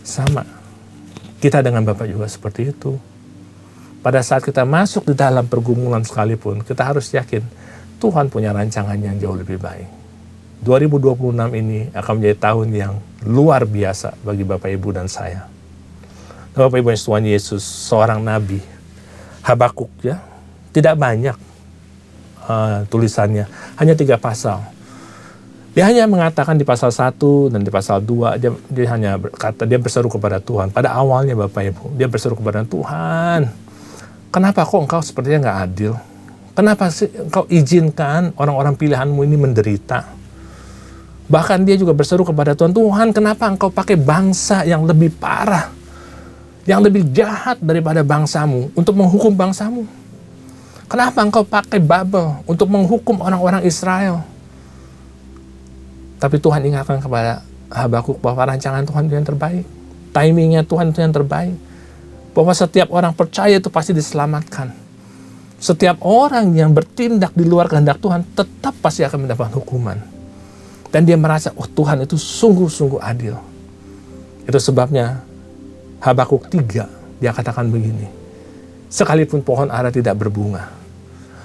Sama. Kita dengan Bapak juga seperti itu. Pada saat kita masuk di dalam pergumulan sekalipun, kita harus yakin Tuhan punya rancangan yang jauh lebih baik. 2026 ini akan menjadi tahun yang luar biasa bagi Bapak Ibu dan saya. Bapak Ibu yang Tuhan Yesus, seorang nabi, Habakuk ya, tidak banyak tulisannya, hanya 3 pasal. Dia hanya mengatakan di pasal 1 dan di pasal 2, dia hanya berkata, dia berseru kepada Tuhan. Pada awalnya Bapak Ibu, dia berseru kepada Tuhan, kenapa kok Engkau sepertinya nggak adil? Kenapa sih Engkau izinkan orang-orang pilihan-Mu ini menderita? Bahkan dia juga berseru kepada Tuhan, Tuhan kenapa Engkau pakai bangsa yang lebih parah, yang lebih jahat daripada bangsa-Mu untuk menghukum bangsa-Mu? Kenapa Engkau pakai Babel untuk menghukum orang-orang Israel? Tapi Tuhan ingatkan kepada Habakuk bahwa rancangan Tuhan itu yang terbaik. Timingnya Tuhan itu yang terbaik. Bahwa setiap orang percaya itu pasti diselamatkan. Setiap orang yang bertindak di luar kehendak Tuhan tetap pasti akan mendapat hukuman. Dan dia merasa, oh Tuhan itu sungguh-sungguh adil. Itu sebabnya Habakuk 3, dia katakan begini, sekalipun pohon ara tidak berbunga,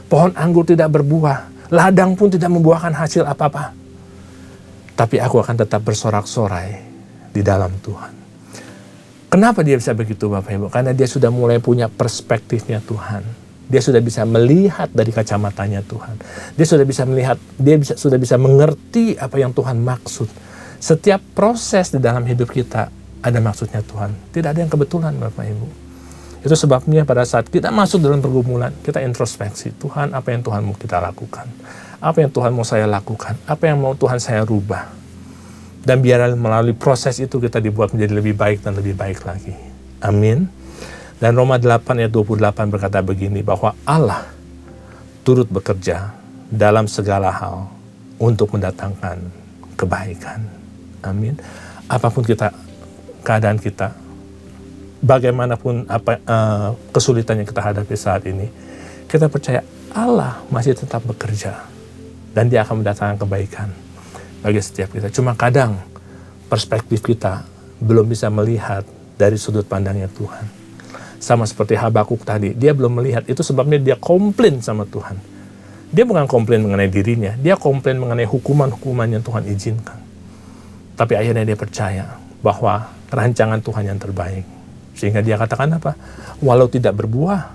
pohon anggur tidak berbuah, ladang pun tidak membuahkan hasil apa-apa, tapi aku akan tetap bersorak-sorai di dalam Tuhan. Kenapa dia bisa begitu Bapak Ibu? Karena dia sudah mulai punya perspektifnya Tuhan. Dia sudah bisa melihat dari kacamatanya Tuhan. Dia sudah bisa melihat, sudah bisa mengerti apa yang Tuhan maksud. Setiap proses di dalam hidup kita ada maksudnya Tuhan. Tidak ada yang kebetulan Bapak Ibu. Itu sebabnya pada saat kita masuk dalam pergumulan, kita introspeksi. Tuhan, apa yang Tuhan mau kita lakukan? Apa yang Tuhan mau saya lakukan? Apa yang mau Tuhan saya rubah? Dan biarlah melalui proses itu kita dibuat menjadi lebih baik dan lebih baik lagi. Amin. Dan Roma 8 ayat 28 berkata begini, bahwa Allah turut bekerja dalam segala hal untuk mendatangkan kebaikan. Amin. Apapun keadaan kita, bagaimanapun kesulitan yang kita hadapi saat ini, kita percaya Allah masih tetap bekerja dan Dia akan mendatangkan kebaikan bagi setiap kita. Cuma kadang perspektif kita belum bisa melihat dari sudut pandangnya Tuhan. Sama seperti Habakuk tadi, dia belum melihat. Itu sebabnya dia komplain sama Tuhan. Dia bukan komplain mengenai dirinya, dia komplain mengenai hukuman-hukuman yang Tuhan izinkan. Tapi akhirnya dia percaya bahwa rancangan Tuhan yang terbaik. Sehingga dia katakan apa? Walau tidak berbuah,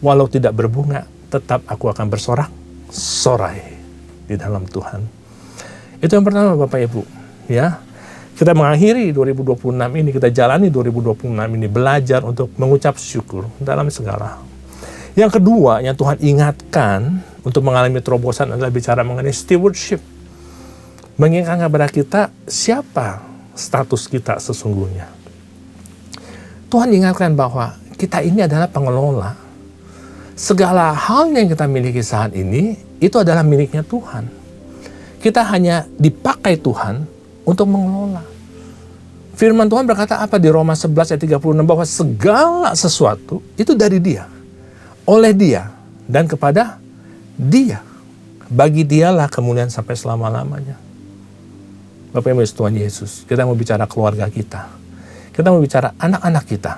walau tidak berbunga, tetap aku akan bersorak-sorai di dalam Tuhan. Itu yang pertama Bapak Ibu. Ya, kita mengakhiri 2026 ini, kita jalani 2026 ini, belajar untuk mengucap syukur dalam segala hal. Yang kedua yang Tuhan ingatkan untuk mengalami terobosan adalah bicara mengenai stewardship. Mengingatkan kepada kita siapa status kita sesungguhnya. Tuhan ingatkan bahwa kita ini adalah pengelola. Segala hal yang kita miliki saat ini, itu adalah miliknya Tuhan. Kita hanya dipakai Tuhan untuk mengelola. Firman Tuhan berkata apa di Roma 11 ayat 36, bahwa segala sesuatu itu dari Dia, oleh Dia, dan kepada Dia. Bagi Dialah kemuliaan sampai selama-lamanya. Bapak Ibu Tuhan Yesus, kita mau bicara keluarga kita. Kita mau bicara anak-anak kita.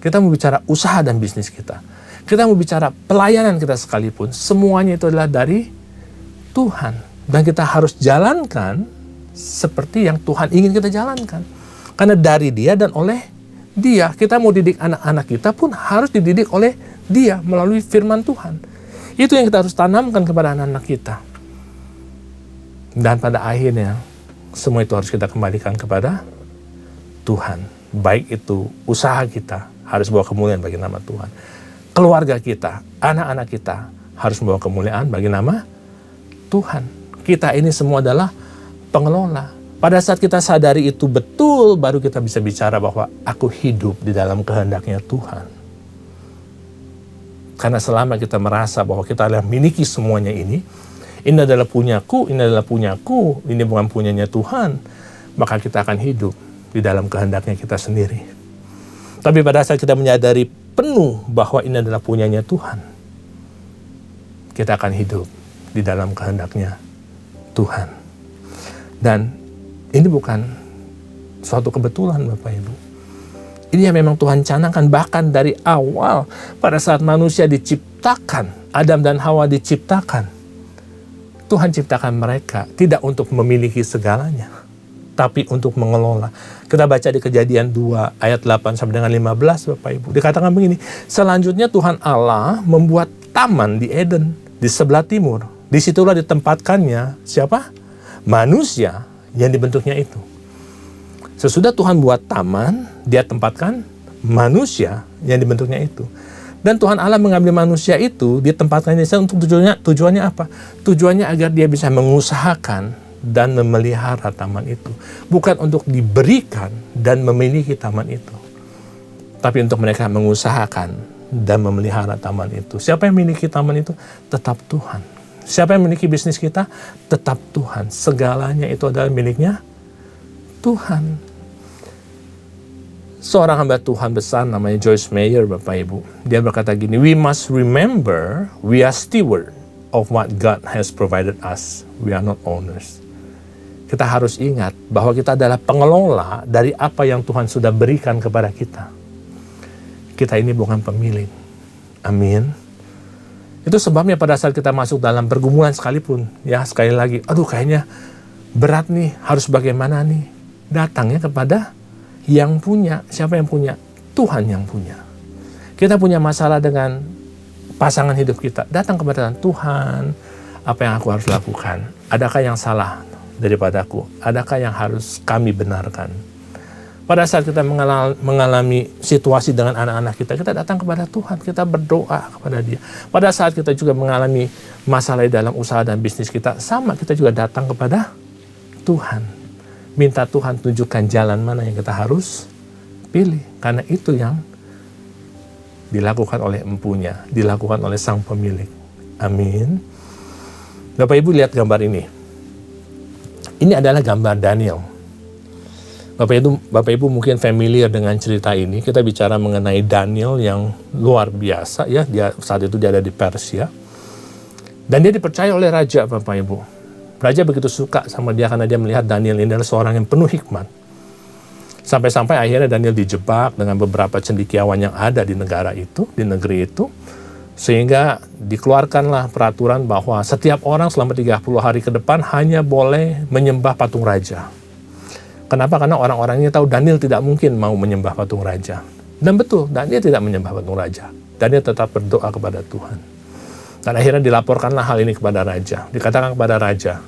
Kita mau bicara usaha dan bisnis kita. Kita mau bicara pelayanan kita sekalipun. Semuanya itu adalah dari Tuhan. Dan kita harus jalankan seperti yang Tuhan ingin kita jalankan. Karena dari Dia dan oleh Dia. Kita mau didik anak-anak kita pun harus dididik oleh Dia melalui firman Tuhan. Itu yang kita harus tanamkan kepada anak-anak kita. Dan pada akhirnya, semua itu harus kita kembalikan kepada Tuhan. Baik itu usaha kita harus bawa kemuliaan bagi nama Tuhan. Keluarga kita, anak-anak kita harus membawa kemuliaan bagi nama Tuhan. Kita ini semua adalah pengelola. Pada saat kita sadari itu betul, baru kita bisa bicara bahwa aku hidup di dalam kehendaknya Tuhan. Karena selama kita merasa bahwa kita adalah miliki semuanya ini adalah punyaku, ini adalah punyaku, ini bukan punyanya Tuhan, maka kita akan hidup di dalam kehendaknya kita sendiri. Tapi pada saat kita menyadari penuh bahwa ini adalah punyanya Tuhan, kita akan hidup di dalam kehendaknya Tuhan. Dan ini bukan suatu kebetulan Bapak Ibu. Ini yang memang Tuhan canangkan bahkan dari awal pada saat manusia diciptakan, Adam dan Hawa diciptakan. Tuhan ciptakan mereka tidak untuk memiliki segalanya, tapi untuk mengelola. Kita baca di Kejadian 2 ayat 8 sampai dengan 15 Bapak Ibu. Dikatakan begini, selanjutnya Tuhan Allah membuat taman di Eden di sebelah timur. Disitulah ditempatkannya siapa? Manusia yang dibentuknya itu. Sesudah Tuhan buat taman, Dia tempatkan manusia yang dibentuknya itu. Dan Tuhan Allah mengambil manusia itu, ditempatkan di sana untuk tujuannya apa? Tujuannya agar dia bisa mengusahakan dan memelihara taman itu. Bukan untuk diberikan dan memiliki taman itu. Tapi untuk mereka mengusahakan dan memelihara taman itu. Siapa yang memiliki taman itu? Tetap Tuhan. Siapa yang memiliki bisnis kita? Tetap Tuhan. Segalanya itu adalah miliknya Tuhan. Seorang hamba Tuhan besar namanya Joyce Meyer, Bapak Ibu. Dia berkata gini, we must remember we are steward of what God has provided us. We are not owners. Kita harus ingat bahwa kita adalah pengelola dari apa yang Tuhan sudah berikan kepada kita. Kita ini bukan pemilik. Amin. Itu sebabnya pada saat kita masuk dalam pergumulan sekalipun, ya sekali lagi, aduh kayaknya berat nih, harus bagaimana nih? Datangnya kepada yang punya. Siapa yang punya? Tuhan yang punya. Kita punya masalah dengan pasangan hidup kita. Datang kepada Tuhan, apa yang aku harus lakukan? Adakah yang salah daripadaku? Adakah yang harus kami benarkan? Pada saat kita mengalami situasi dengan anak-anak kita, kita datang kepada Tuhan, kita berdoa kepada Dia. Pada saat kita juga mengalami masalah dalam usaha dan bisnis kita, sama kita juga datang kepada Tuhan. Minta Tuhan tunjukkan jalan mana yang kita harus pilih. Karena itu yang dilakukan oleh empunya, dilakukan oleh sang pemilik. Amin. Bapak Ibu lihat gambar ini. Ini adalah gambar Daniel. Bapak Ibu mungkin familiar dengan cerita ini. Kita bicara mengenai Daniel yang luar biasa ya. Saat itu dia ada di Persia. Dan dia dipercaya oleh raja, Bapak Ibu. Raja begitu suka sama dia karena dia melihat Daniel ini adalah seorang yang penuh hikmat. Sampai-sampai akhirnya Daniel dijebak dengan beberapa cendekiawan yang ada di negara itu, di negeri itu. Sehingga dikeluarkanlah peraturan bahwa setiap orang selama 30 hari ke depan hanya boleh menyembah patung raja. Kenapa? Karena orang-orang ini tahu Daniel tidak mungkin mau menyembah patung raja. Dan betul, Daniel tidak menyembah patung raja. Daniel tetap berdoa kepada Tuhan. Dan akhirnya dilaporkanlah hal ini kepada raja. Dikatakan kepada raja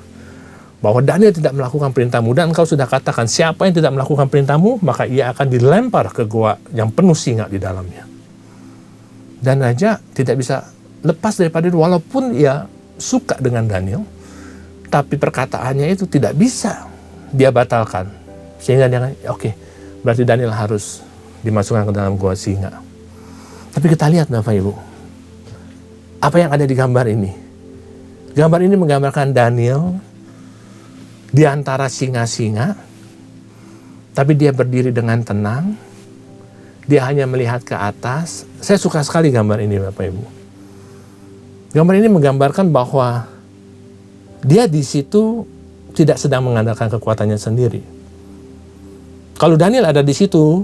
bahwa Daniel tidak melakukan perintahmu, dan engkau sudah katakan siapa yang tidak melakukan perintahmu, maka ia akan dilempar ke gua yang penuh singa di dalamnya. Dan raja tidak bisa lepas daripada itu, walaupun ia suka dengan Daniel, tapi perkataannya itu tidak bisa dia batalkan. Sehingga dia oke, berarti Daniel harus dimasukkan ke dalam gua singa. Tapi kita lihat Bapak Ibu, apa yang ada di gambar ini? Gambar ini menggambarkan Daniel di antara singa-singa, tapi dia berdiri dengan tenang. Dia hanya melihat ke atas. Saya suka sekali gambar ini Bapak Ibu. Gambar ini menggambarkan bahwa dia di situ tidak sedang mengandalkan kekuatannya sendiri. Kalau Daniel ada di situ,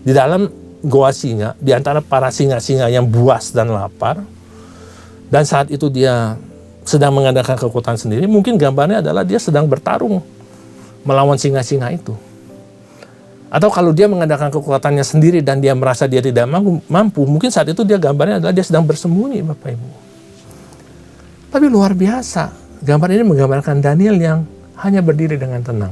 di dalam goa singa, di antara para singa-singa yang buas dan lapar, dan saat itu dia sedang mengandalkan kekuatan sendiri, mungkin gambarnya adalah dia sedang bertarung melawan singa-singa itu. Atau kalau dia mengandalkan kekuatannya sendiri dan dia merasa dia tidak mampu, mungkin saat itu dia gambarnya adalah dia sedang bersembunyi, Bapak Ibu. Tapi luar biasa, gambar ini menggambarkan Daniel yang hanya berdiri dengan tenang.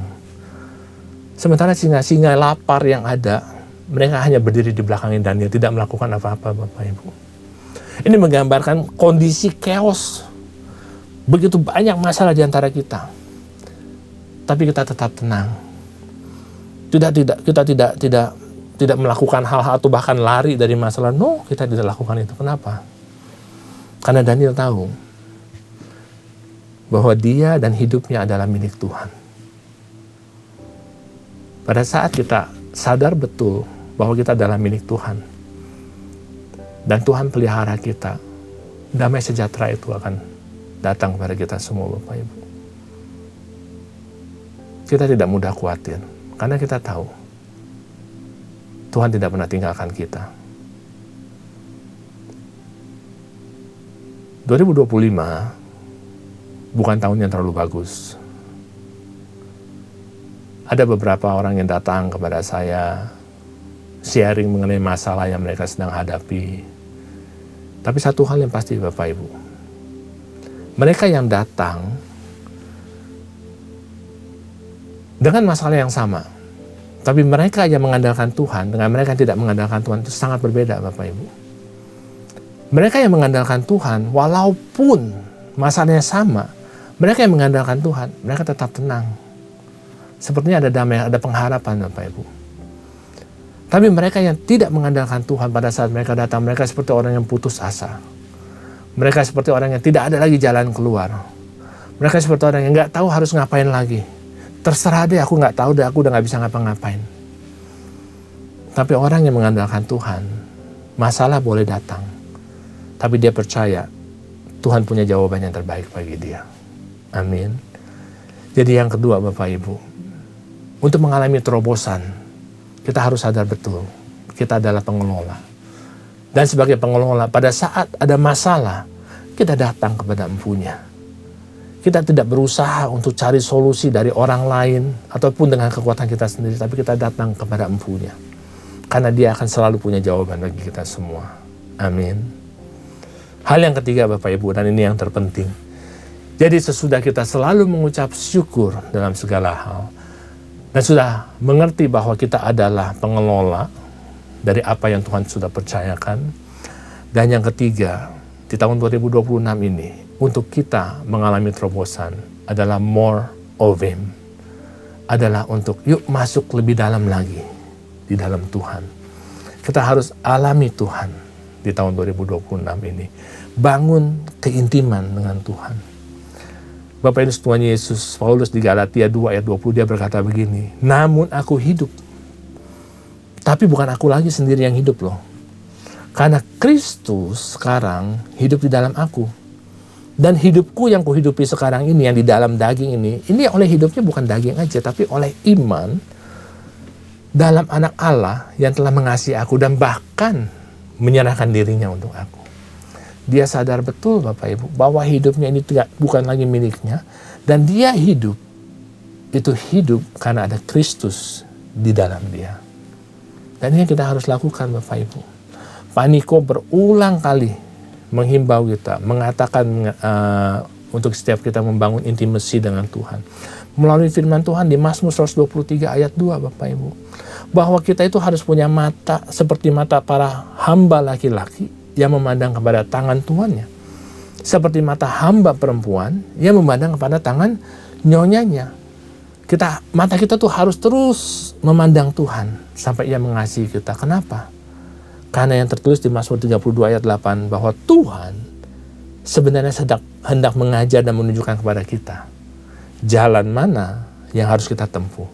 Sementara singa-singa lapar yang ada, mereka hanya berdiri di belakangin Daniel, tidak melakukan apa-apa, Bapak Ibu. Ini menggambarkan kondisi chaos. Begitu banyak masalah di antara kita. Tapi kita tetap tenang. Kita tidak melakukan hal-hal atau bahkan lari dari masalah. No, kita tidak lakukan itu. Kenapa? Karena Daniel tahu bahwa dia dan hidupnya adalah milik Tuhan. Pada saat kita sadar betul bahwa kita adalah milik Tuhan dan Tuhan pelihara kita, damai sejahtera itu akan datang kepada kita semua, Bapak Ibu. Kita tidak mudah khawatir. Karena kita tahu Tuhan tidak pernah tinggalkan kita. 2025 bukan tahun yang terlalu bagus. Ada beberapa orang yang datang kepada saya sharing mengenai masalah yang mereka sedang hadapi. Tapi satu hal yang pasti, Bapak Ibu, mereka yang datang dengan masalah yang sama, tapi mereka yang mengandalkan Tuhan dengan mereka yang tidak mengandalkan Tuhan itu sangat berbeda, Bapak Ibu. Mereka yang mengandalkan Tuhan, walaupun masalahnya sama, mereka yang mengandalkan Tuhan, mereka tetap tenang. Sepertinya ada damai, ada pengharapan, Bapak Ibu. Tapi mereka yang tidak mengandalkan Tuhan pada saat mereka datang, mereka seperti orang yang putus asa. Mereka seperti orang yang tidak ada lagi jalan keluar. Mereka seperti orang yang nggak tahu harus ngapain lagi. Terserah deh, aku nggak tahu deh, aku udah nggak bisa ngapa-ngapain. Tapi orang yang mengandalkan Tuhan, masalah boleh datang, tapi dia percaya Tuhan punya jawaban yang terbaik bagi dia. Amin. Jadi yang kedua, Bapak Ibu, untuk mengalami terobosan, kita harus sadar betul, kita adalah pengelola. Dan sebagai pengelola, pada saat ada masalah, kita datang kepada Empunya. Kita tidak berusaha untuk cari solusi dari orang lain ataupun dengan kekuatan kita sendiri, tapi kita datang kepada Empunya. Karena Dia akan selalu punya jawaban bagi kita semua. Amin. Hal yang ketiga, Bapak Ibu, dan ini yang terpenting. Jadi sesudah kita selalu mengucap syukur dalam segala hal, dan sudah mengerti bahwa kita adalah pengelola dari apa yang Tuhan sudah percayakan. Dan yang ketiga, di tahun 2026 ini, untuk kita mengalami terobosan adalah more of Him. Adalah untuk yuk masuk lebih dalam lagi di dalam Tuhan. Kita harus alami Tuhan di tahun 2026 ini. Bangun keintiman dengan Tuhan. Bapak Ibu Tuhan Yesus, Paulus di Galatia 2 ayat 20 dia berkata begini, namun aku hidup. Tapi bukan aku lagi sendiri yang hidup loh. Karena Kristus sekarang hidup di dalam aku. Dan hidupku yang kuhidupi sekarang ini, yang di dalam daging ini oleh hidupnya bukan daging aja, tapi oleh iman dalam anak Allah yang telah mengasihi aku dan bahkan menyerahkan dirinya untuk aku. Dia sadar betul, Bapak Ibu, bahwa hidupnya ini bukan lagi miliknya, dan dia hidup, itu hidup karena ada Kristus di dalam dia. Dan ini yang kita harus lakukan, Bapak Ibu. Pak Niko berulang kali menghimbau kita, mengatakan untuk setiap kita membangun intimasi dengan Tuhan. Melalui firman Tuhan di Mazmur 123 ayat 2, Bapak Ibu. Bahwa kita itu harus punya mata seperti mata para hamba laki-laki yang memandang kepada tangan tuannya. Seperti mata hamba perempuan yang memandang kepada tangan nyonyanya. Mata kita tuh harus terus memandang Tuhan sampai Ia mengasihi kita. Kenapa? Karena yang tertulis di Mazmur 32 ayat 8 bahwa Tuhan sebenarnya hendak mengajar dan menunjukkan kepada kita jalan mana yang harus kita tempuh.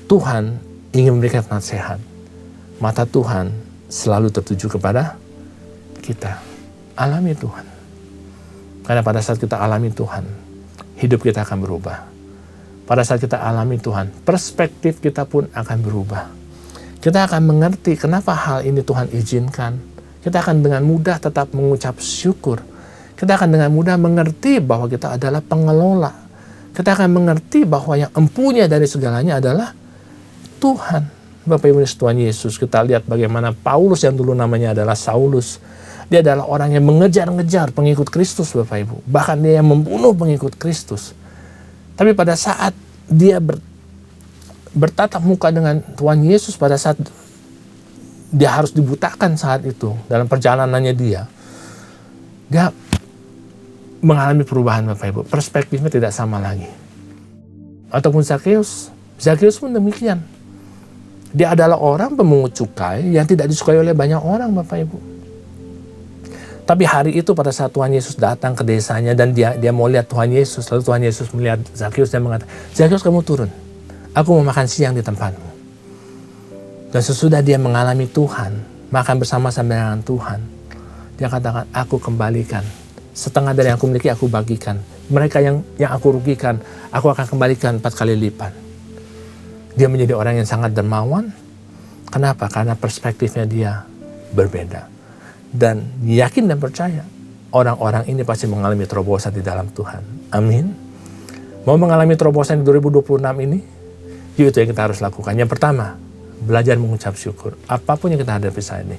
Tuhan ingin memberikan nasihat. Mata Tuhan selalu tertuju kepada kita. Alami Tuhan. Karena pada saat kita alami Tuhan, hidup kita akan berubah. Pada saat kita alami Tuhan, perspektif kita pun akan berubah. Kita akan mengerti kenapa hal ini Tuhan izinkan. Kita akan dengan mudah tetap mengucap syukur. Kita akan dengan mudah mengerti bahwa kita adalah pengelola. Kita akan mengerti bahwa yang empunya dari segalanya adalah Tuhan. Bapak Ibu Tuhan Yesus, kita lihat bagaimana Paulus yang dulu namanya adalah Saulus. Dia adalah orang yang mengejar-ngejar pengikut Kristus, Bapak Ibu. Bahkan dia yang membunuh pengikut Kristus. Tapi pada saat dia bertatap muka dengan Tuhan Yesus, pada saat dia harus dibutakan saat itu dalam perjalanannya dia mengalami perubahan, Bapak Ibu. Perspektifnya tidak sama lagi. Ataupun Zakheus pun demikian. Dia adalah orang pemungut cukai yang tidak disukai oleh banyak orang, Bapak Ibu. Tapi hari itu pada saat Tuhan Yesus datang ke desanya dan dia mau lihat Tuhan Yesus, lalu Tuhan Yesus melihat Zakheus dan mengatakan, Zakheus, kamu turun, aku mau makan siang di tempatmu. Dan sesudah dia mengalami Tuhan, makan bersama-sama dengan Tuhan, dia katakan, aku kembalikan. Setengah dari yang aku miliki aku bagikan. Mereka yang aku rugikan, aku akan kembalikan 4 kali lipat. Dia menjadi orang yang sangat dermawan. Kenapa? Karena perspektifnya dia berbeda. Dan yakin dan percaya, orang-orang ini pasti mengalami terobosan di dalam Tuhan. Amin. Mau mengalami terobosan di 2026 ini? Itu yang kita harus lakukan. Yang pertama, belajar mengucap syukur. Apapun yang kita hadapi saat ini,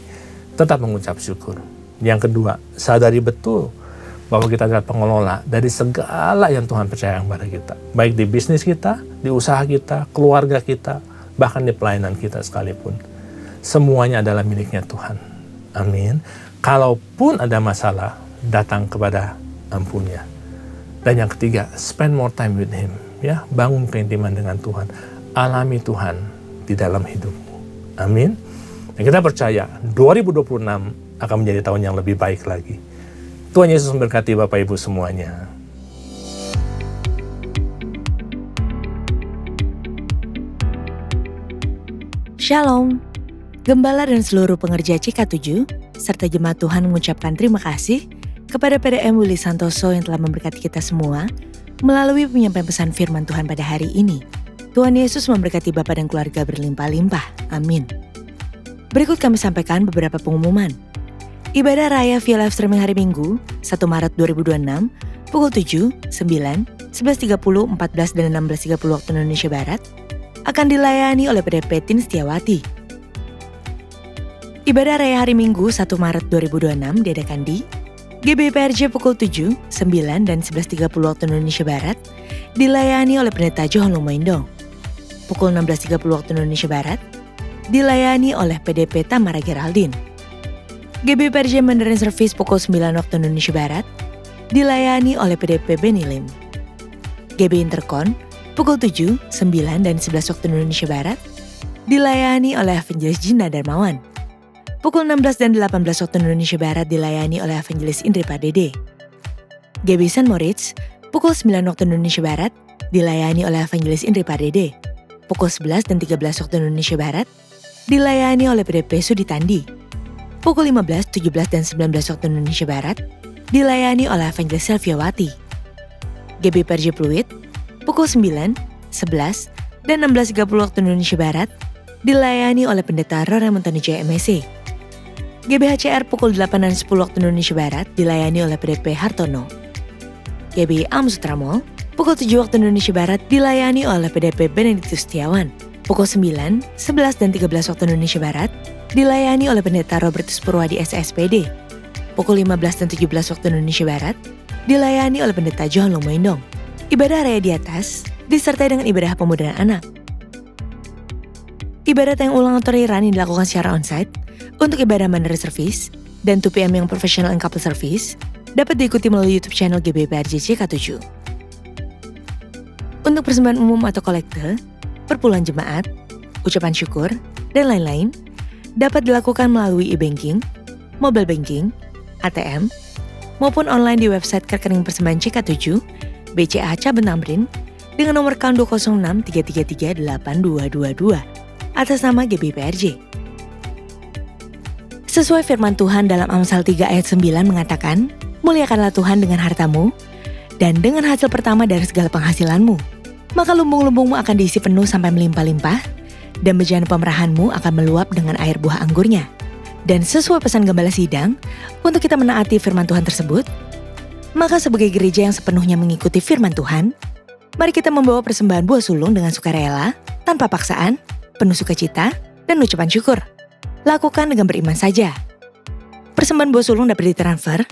tetap mengucap syukur. Yang kedua, sadari betul bahwa kita adalah pengelola dari segala yang Tuhan percaya kepada kita. Baik di bisnis kita, di usaha kita, keluarga kita, bahkan di pelayanan kita sekalipun. Semuanya adalah miliknya Tuhan. Amin. Kalaupun ada masalah, datang kepada ampunnya. Dan yang ketiga, spend more time with Him. Ya, bangun keintiman dengan Tuhan. Alami Tuhan di dalam hidupmu. Amin. Dan kita percaya 2026 akan menjadi tahun yang lebih baik lagi. Tuhan Yesus memberkati Bapak Ibu semuanya. Shalom. Gembala dan seluruh pengerja CK7 serta jemaat Tuhan mengucapkan terima kasih kepada PDM Willy Santoso yang telah memberkati kita semua melalui penyampaian pesan firman Tuhan pada hari ini. Tuhan Yesus memberkati Bapak dan keluarga berlimpah-limpah. Amin. Berikut kami sampaikan beberapa pengumuman. Ibadah Raya via live streaming hari Minggu, 1 Maret 2026, pukul 7, 9, 11.30, 14, dan 16.30 waktu Indonesia Barat, akan dilayani oleh PDP Tin Setiawati. Ibadah Raya hari Minggu, 1 Maret 2026, diadakan di GBPRJ pukul 7, 9, dan 11.30 waktu Indonesia Barat, dilayani oleh Pendeta John Lumoindo. Pukul 16.30 waktu Indonesia Barat, dilayani oleh PDP Tamara Geraldine. GBPRJ Mandarin Service pukul 9 waktu Indonesia Barat, dilayani oleh PDP Benny Lim. GB Intercon pukul 7, 9, dan 11 waktu Indonesia Barat, dilayani oleh Evangelis Gina Darmawan. Pukul 16 dan 18 waktu Indonesia Barat dilayani oleh Evangelis Indri Pardede. GB St. Moritz pukul 9 waktu Indonesia Barat, dilayani oleh Evangelis Indri Pardede. Pukul 11 dan 13 waktu Indonesia Barat, dilayani oleh PDP Sudi Tandi. Pukul 15, 17, dan 19 waktu Indonesia Barat, dilayani oleh Evangelis Selviawati. GBPRJ Pluit, pukul 9, 11, dan 16.30 waktu Indonesia Barat, dilayani oleh Pendeta Rora Montanijaya MSC. GBHCR pukul 8 dan 10 waktu Indonesia Barat, dilayani oleh PDP Hartono. GB Am Sutramol, pukul 7 waktu Indonesia Barat, dilayani oleh PDP Benediktus Setiawan. Pukul 9, 11, dan 13 waktu Indonesia Barat, dilayani oleh Pendeta Robertus Purwadi SSPD. Pukul 15 dan 17 waktu Indonesia Barat, dilayani oleh Pendeta John Lumoindong. Ibadah Raya di atas disertai dengan ibadah pemudaan anak. Ibadah yang ulang atau rerun yang dilakukan secara onsite untuk ibadah Mandarin Service dan 2PM yang professional and couple service dapat diikuti melalui YouTube channel GBPRJ CK7. Untuk persembahan umum atau kolekte, perpuluhan jemaat, ucapan syukur, dan lain-lain dapat dilakukan melalui e-banking, mobile banking, ATM, maupun online di website rekening persembahan CK7, BCA Cabang Tamrin, dengan nomor account 206-333-8222 atas nama GBPRJ. Sesuai firman Tuhan dalam Amsal 3 ayat 9 mengatakan, muliakanlah Tuhan dengan hartamu dan dengan hasil pertama dari segala penghasilanmu. Maka lumbung-lumbungmu akan diisi penuh sampai melimpah-limpah, dan bejana pemerahanmu akan meluap dengan air buah anggurnya. Dan sesuai pesan Gembala Sidang, untuk kita menaati firman Tuhan tersebut, maka sebagai gereja yang sepenuhnya mengikuti firman Tuhan, mari kita membawa persembahan buah sulung dengan sukarela, tanpa paksaan, penuh sukacita, dan ucapan syukur. Lakukan dengan beriman saja. Persembahan buah sulung dapat ditransfer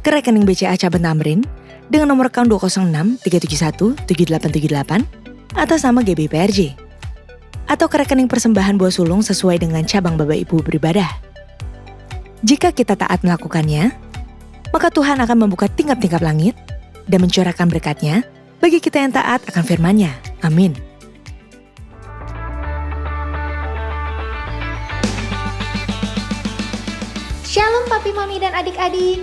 ke rekening BCA Cabang Tamrin dengan nomor account 206 371 7878 atas nama GBPRJ. Atau ke rekening persembahan buah sulung sesuai dengan cabang Bapak Ibu beribadah. Jika kita taat melakukannya, maka Tuhan akan membuka tingkap-tingkap langit dan mencurahkan berkat-Nya bagi kita yang taat akan firman-Nya. Amin. Shalom Papi, Mami, dan adik-adik.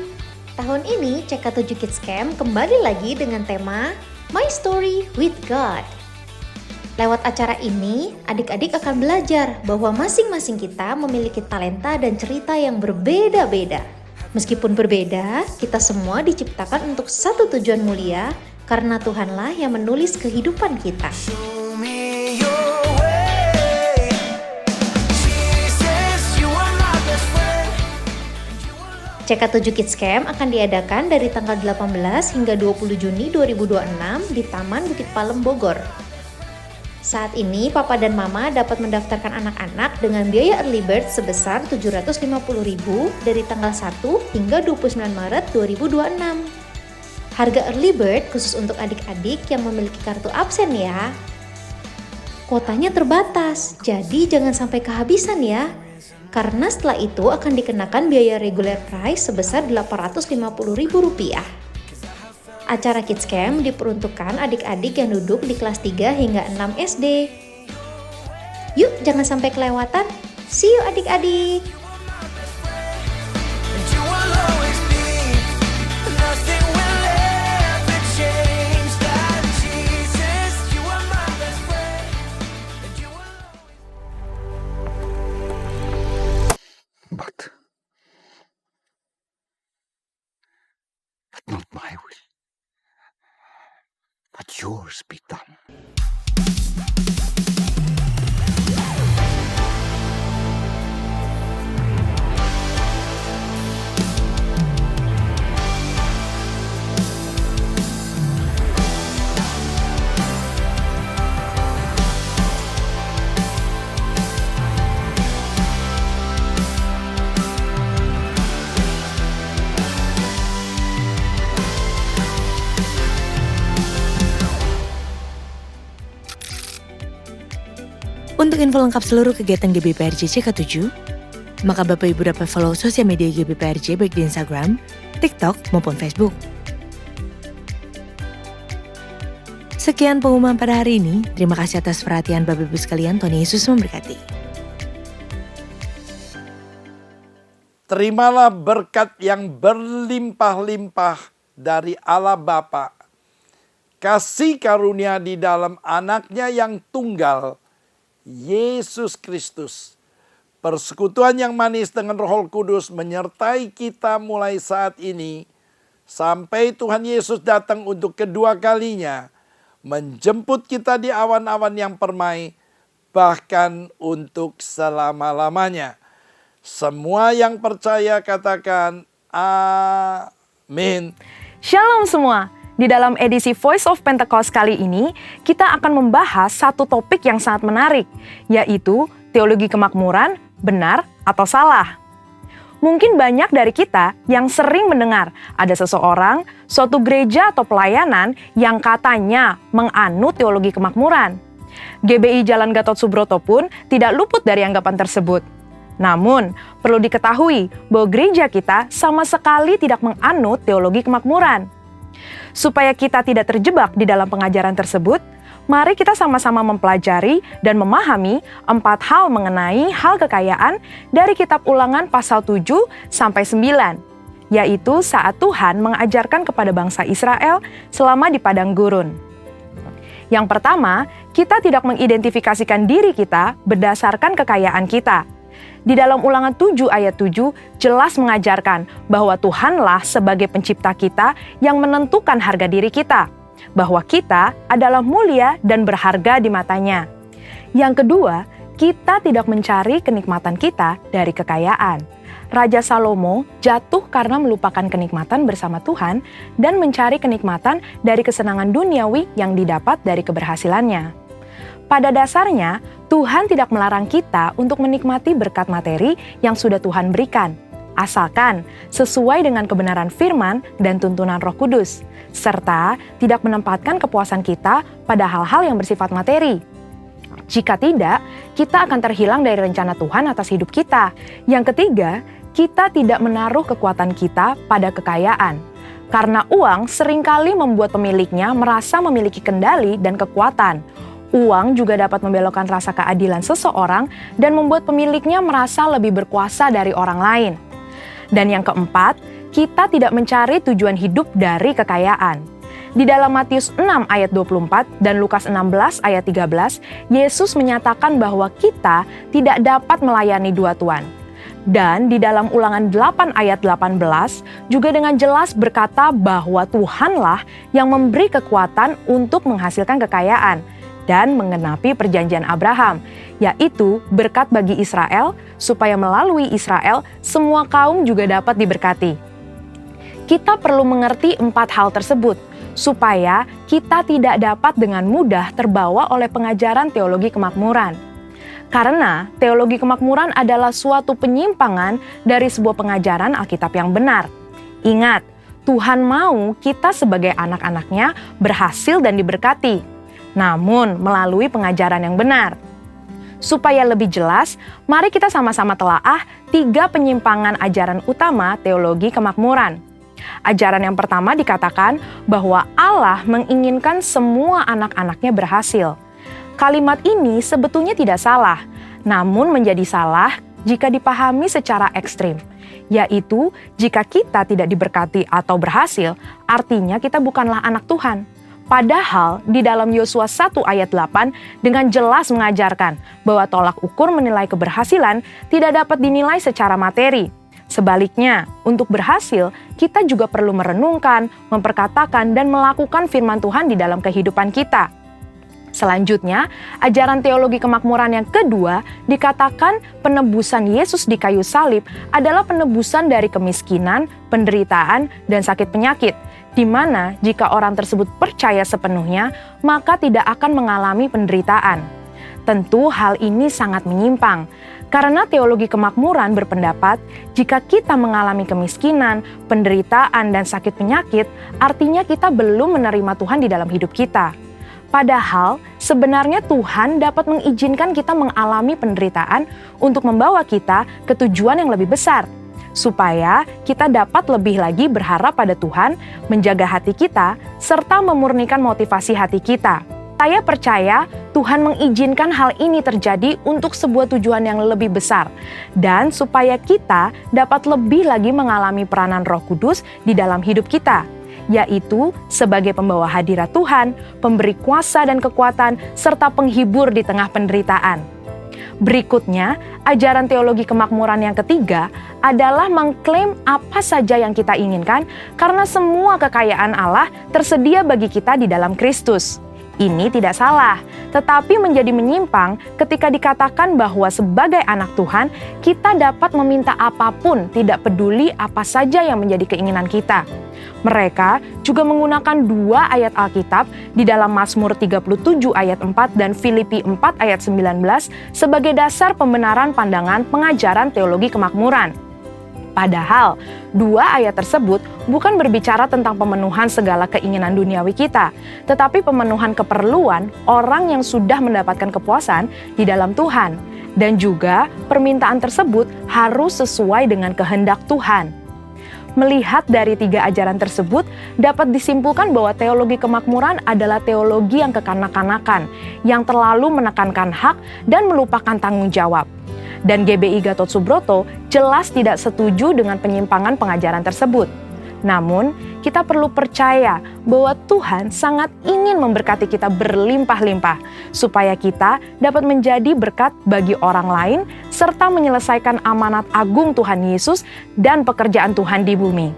Tahun ini CK7 Kids Camp kembali lagi dengan tema My Story with God. Lewat acara ini, adik-adik akan belajar bahwa masing-masing kita memiliki talenta dan cerita yang berbeda-beda. Meskipun berbeda, kita semua diciptakan untuk satu tujuan mulia, karena Tuhanlah yang menulis kehidupan kita. CK7 Kids Camp akan diadakan dari tanggal 18 hingga 20 Juni 2026 di Taman Bukit Palem, Bogor. Saat ini, Papa dan Mama dapat mendaftarkan anak-anak dengan biaya early bird sebesar Rp750.000 dari tanggal 1 hingga 29 Maret 2026. Harga early bird khusus untuk adik-adik yang memiliki kartu absen ya. Kuotanya terbatas, jadi jangan sampai kehabisan ya. Karena setelah itu akan dikenakan biaya regular price sebesar Rp850.000. Acara Kids Camp diperuntukkan adik-adik yang duduk di kelas 3 hingga 6 SD. Yuk, jangan sampai kelewatan. See you adik-adik. But not my will, but yours be done. Untuk info lengkap seluruh kegiatan GBPRJ CK7, maka Bapak Ibu dapat follow sosial media GBPRJ baik di Instagram, TikTok, maupun Facebook. Sekian pengumuman pada hari ini. Terima kasih atas perhatian Bapak Ibu sekalian. Tuhan Yesus memberkati. Terimalah berkat yang berlimpah-limpah dari Allah Bapa, kasih karunia di dalam anaknya yang tunggal, Yesus Kristus. Persekutuan yang manis dengan Roh Kudus menyertai kita mulai saat ini sampai Tuhan Yesus datang untuk kedua kalinya, menjemput kita di awan-awan yang permai, bahkan untuk selama-lamanya. Semua yang percaya katakan amin. Shalom semua. Di dalam edisi Voice of Pentecost kali ini, kita akan membahas satu topik yang sangat menarik, yaitu teologi kemakmuran, benar atau salah. Mungkin banyak dari kita yang sering mendengar ada seseorang, suatu gereja atau pelayanan yang katanya menganut teologi kemakmuran. GBI Jalan Gatot Subroto pun tidak luput dari anggapan tersebut. Namun, perlu diketahui bahwa gereja kita sama sekali tidak menganut teologi kemakmuran. Supaya kita tidak terjebak di dalam pengajaran tersebut, mari kita sama-sama mempelajari dan memahami 4 hal mengenai hal kekayaan dari kitab Ulangan pasal 7 sampai 9, yaitu saat Tuhan mengajarkan kepada bangsa Israel selama di padang gurun. Yang pertama, kita tidak mengidentifikasikan diri kita berdasarkan kekayaan kita. Di dalam Ulangan 7 ayat 7 jelas mengajarkan bahwa Tuhanlah sebagai pencipta kita yang menentukan harga diri kita, bahwa kita adalah mulia dan berharga di matanya. Yang kedua, kita tidak mencari kenikmatan kita dari kekayaan. Raja Salomo jatuh karena melupakan kenikmatan bersama Tuhan dan mencari kenikmatan dari kesenangan duniawi yang didapat dari keberhasilannya. Pada dasarnya, Tuhan tidak melarang kita untuk menikmati berkat materi yang sudah Tuhan berikan, asalkan sesuai dengan kebenaran firman dan tuntunan Roh Kudus, serta tidak menempatkan kepuasan kita pada hal-hal yang bersifat materi. Jika tidak, kita akan terhilang dari rencana Tuhan atas hidup kita. Yang ketiga, kita tidak menaruh kekuatan kita pada kekayaan. Karena uang seringkali membuat pemiliknya merasa memiliki kendali dan kekuatan. Uang juga dapat membelokkan rasa keadilan seseorang dan membuat pemiliknya merasa lebih berkuasa dari orang lain. Dan yang keempat, kita tidak mencari tujuan hidup dari kekayaan. Di dalam Matius 6 ayat 24 dan Lukas 16 ayat 13, Yesus menyatakan bahwa kita tidak dapat melayani dua tuan. Dan di dalam Ulangan 8 ayat 18 juga dengan jelas berkata bahwa Tuhanlah yang memberi kekuatan untuk menghasilkan kekayaan dan menggenapi perjanjian Abraham, yaitu berkat bagi Israel, supaya melalui Israel semua kaum juga dapat diberkati. Kita perlu mengerti 4 hal tersebut, supaya kita tidak dapat dengan mudah terbawa oleh pengajaran teologi kemakmuran. Karena teologi kemakmuran adalah suatu penyimpangan dari sebuah pengajaran Alkitab yang benar. Ingat, Tuhan mau kita sebagai anak-anaknya berhasil dan diberkati, namun melalui pengajaran yang benar. Supaya lebih jelas, mari kita sama-sama telaah 3 penyimpangan ajaran utama teologi kemakmuran. Ajaran yang pertama dikatakan bahwa Allah menginginkan semua anak-anaknya berhasil. Kalimat ini sebetulnya tidak salah, namun menjadi salah jika dipahami secara ekstrim. Yaitu, jika kita tidak diberkati atau berhasil, artinya kita bukanlah anak Tuhan. Padahal di dalam Yosua 1 ayat 8 dengan jelas mengajarkan bahwa tolak ukur menilai keberhasilan tidak dapat dinilai secara materi. Sebaliknya, untuk berhasil, kita juga perlu merenungkan, memperkatakan, dan melakukan firman Tuhan di dalam kehidupan kita. Selanjutnya, ajaran teologi kemakmuran yang kedua dikatakan penebusan Yesus di kayu salib adalah penebusan dari kemiskinan, penderitaan, dan sakit penyakit, di mana jika orang tersebut percaya sepenuhnya, maka tidak akan mengalami penderitaan. Tentu hal ini sangat menyimpang, karena teologi kemakmuran berpendapat jika kita mengalami kemiskinan, penderitaan, dan sakit penyakit, artinya kita belum menerima Tuhan di dalam hidup kita. Padahal sebenarnya Tuhan dapat mengizinkan kita mengalami penderitaan untuk membawa kita ke tujuan yang lebih besar, supaya kita dapat lebih lagi berharap pada Tuhan, menjaga hati kita, serta memurnikan motivasi hati kita. Saya percaya Tuhan mengizinkan hal ini terjadi untuk sebuah tujuan yang lebih besar, dan supaya kita dapat lebih lagi mengalami peranan Roh Kudus di dalam hidup kita, yaitu sebagai pembawa hadirat Tuhan, pemberi kuasa dan kekuatan, serta penghibur di tengah penderitaan. Berikutnya, ajaran teologi kemakmuran yang ketiga adalah mengklaim apa saja yang kita inginkan karena semua kekayaan Allah tersedia bagi kita di dalam Kristus. Ini tidak salah, tetapi menjadi menyimpang ketika dikatakan bahwa sebagai anak Tuhan, kita dapat meminta apapun, tidak peduli apa saja yang menjadi keinginan kita. Mereka juga menggunakan 2 ayat Alkitab di dalam Mazmur 37 ayat 4 dan Filipi 4 ayat 19 sebagai dasar pembenaran pandangan pengajaran teologi kemakmuran. Padahal, 2 ayat tersebut bukan berbicara tentang pemenuhan segala keinginan duniawi kita, tetapi pemenuhan keperluan orang yang sudah mendapatkan kepuasan di dalam Tuhan. Dan juga permintaan tersebut harus sesuai dengan kehendak Tuhan. Melihat dari 3 ajaran tersebut, dapat disimpulkan bahwa teologi kemakmuran adalah teologi yang kekanak-kanakan, yang terlalu menekankan hak dan melupakan tanggung jawab. Dan GBI Gatot Subroto jelas tidak setuju dengan penyimpangan pengajaran tersebut. Namun, kita perlu percaya bahwa Tuhan sangat ingin memberkati kita berlimpah-limpah, supaya kita dapat menjadi berkat bagi orang lain, serta menyelesaikan amanat agung Tuhan Yesus dan pekerjaan Tuhan di bumi.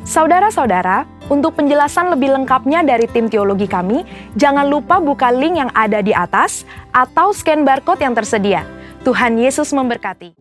Saudara-saudara, untuk penjelasan lebih lengkapnya dari tim teologi kami, jangan lupa buka link yang ada di atas atau scan barcode yang tersedia. Tuhan Yesus memberkati.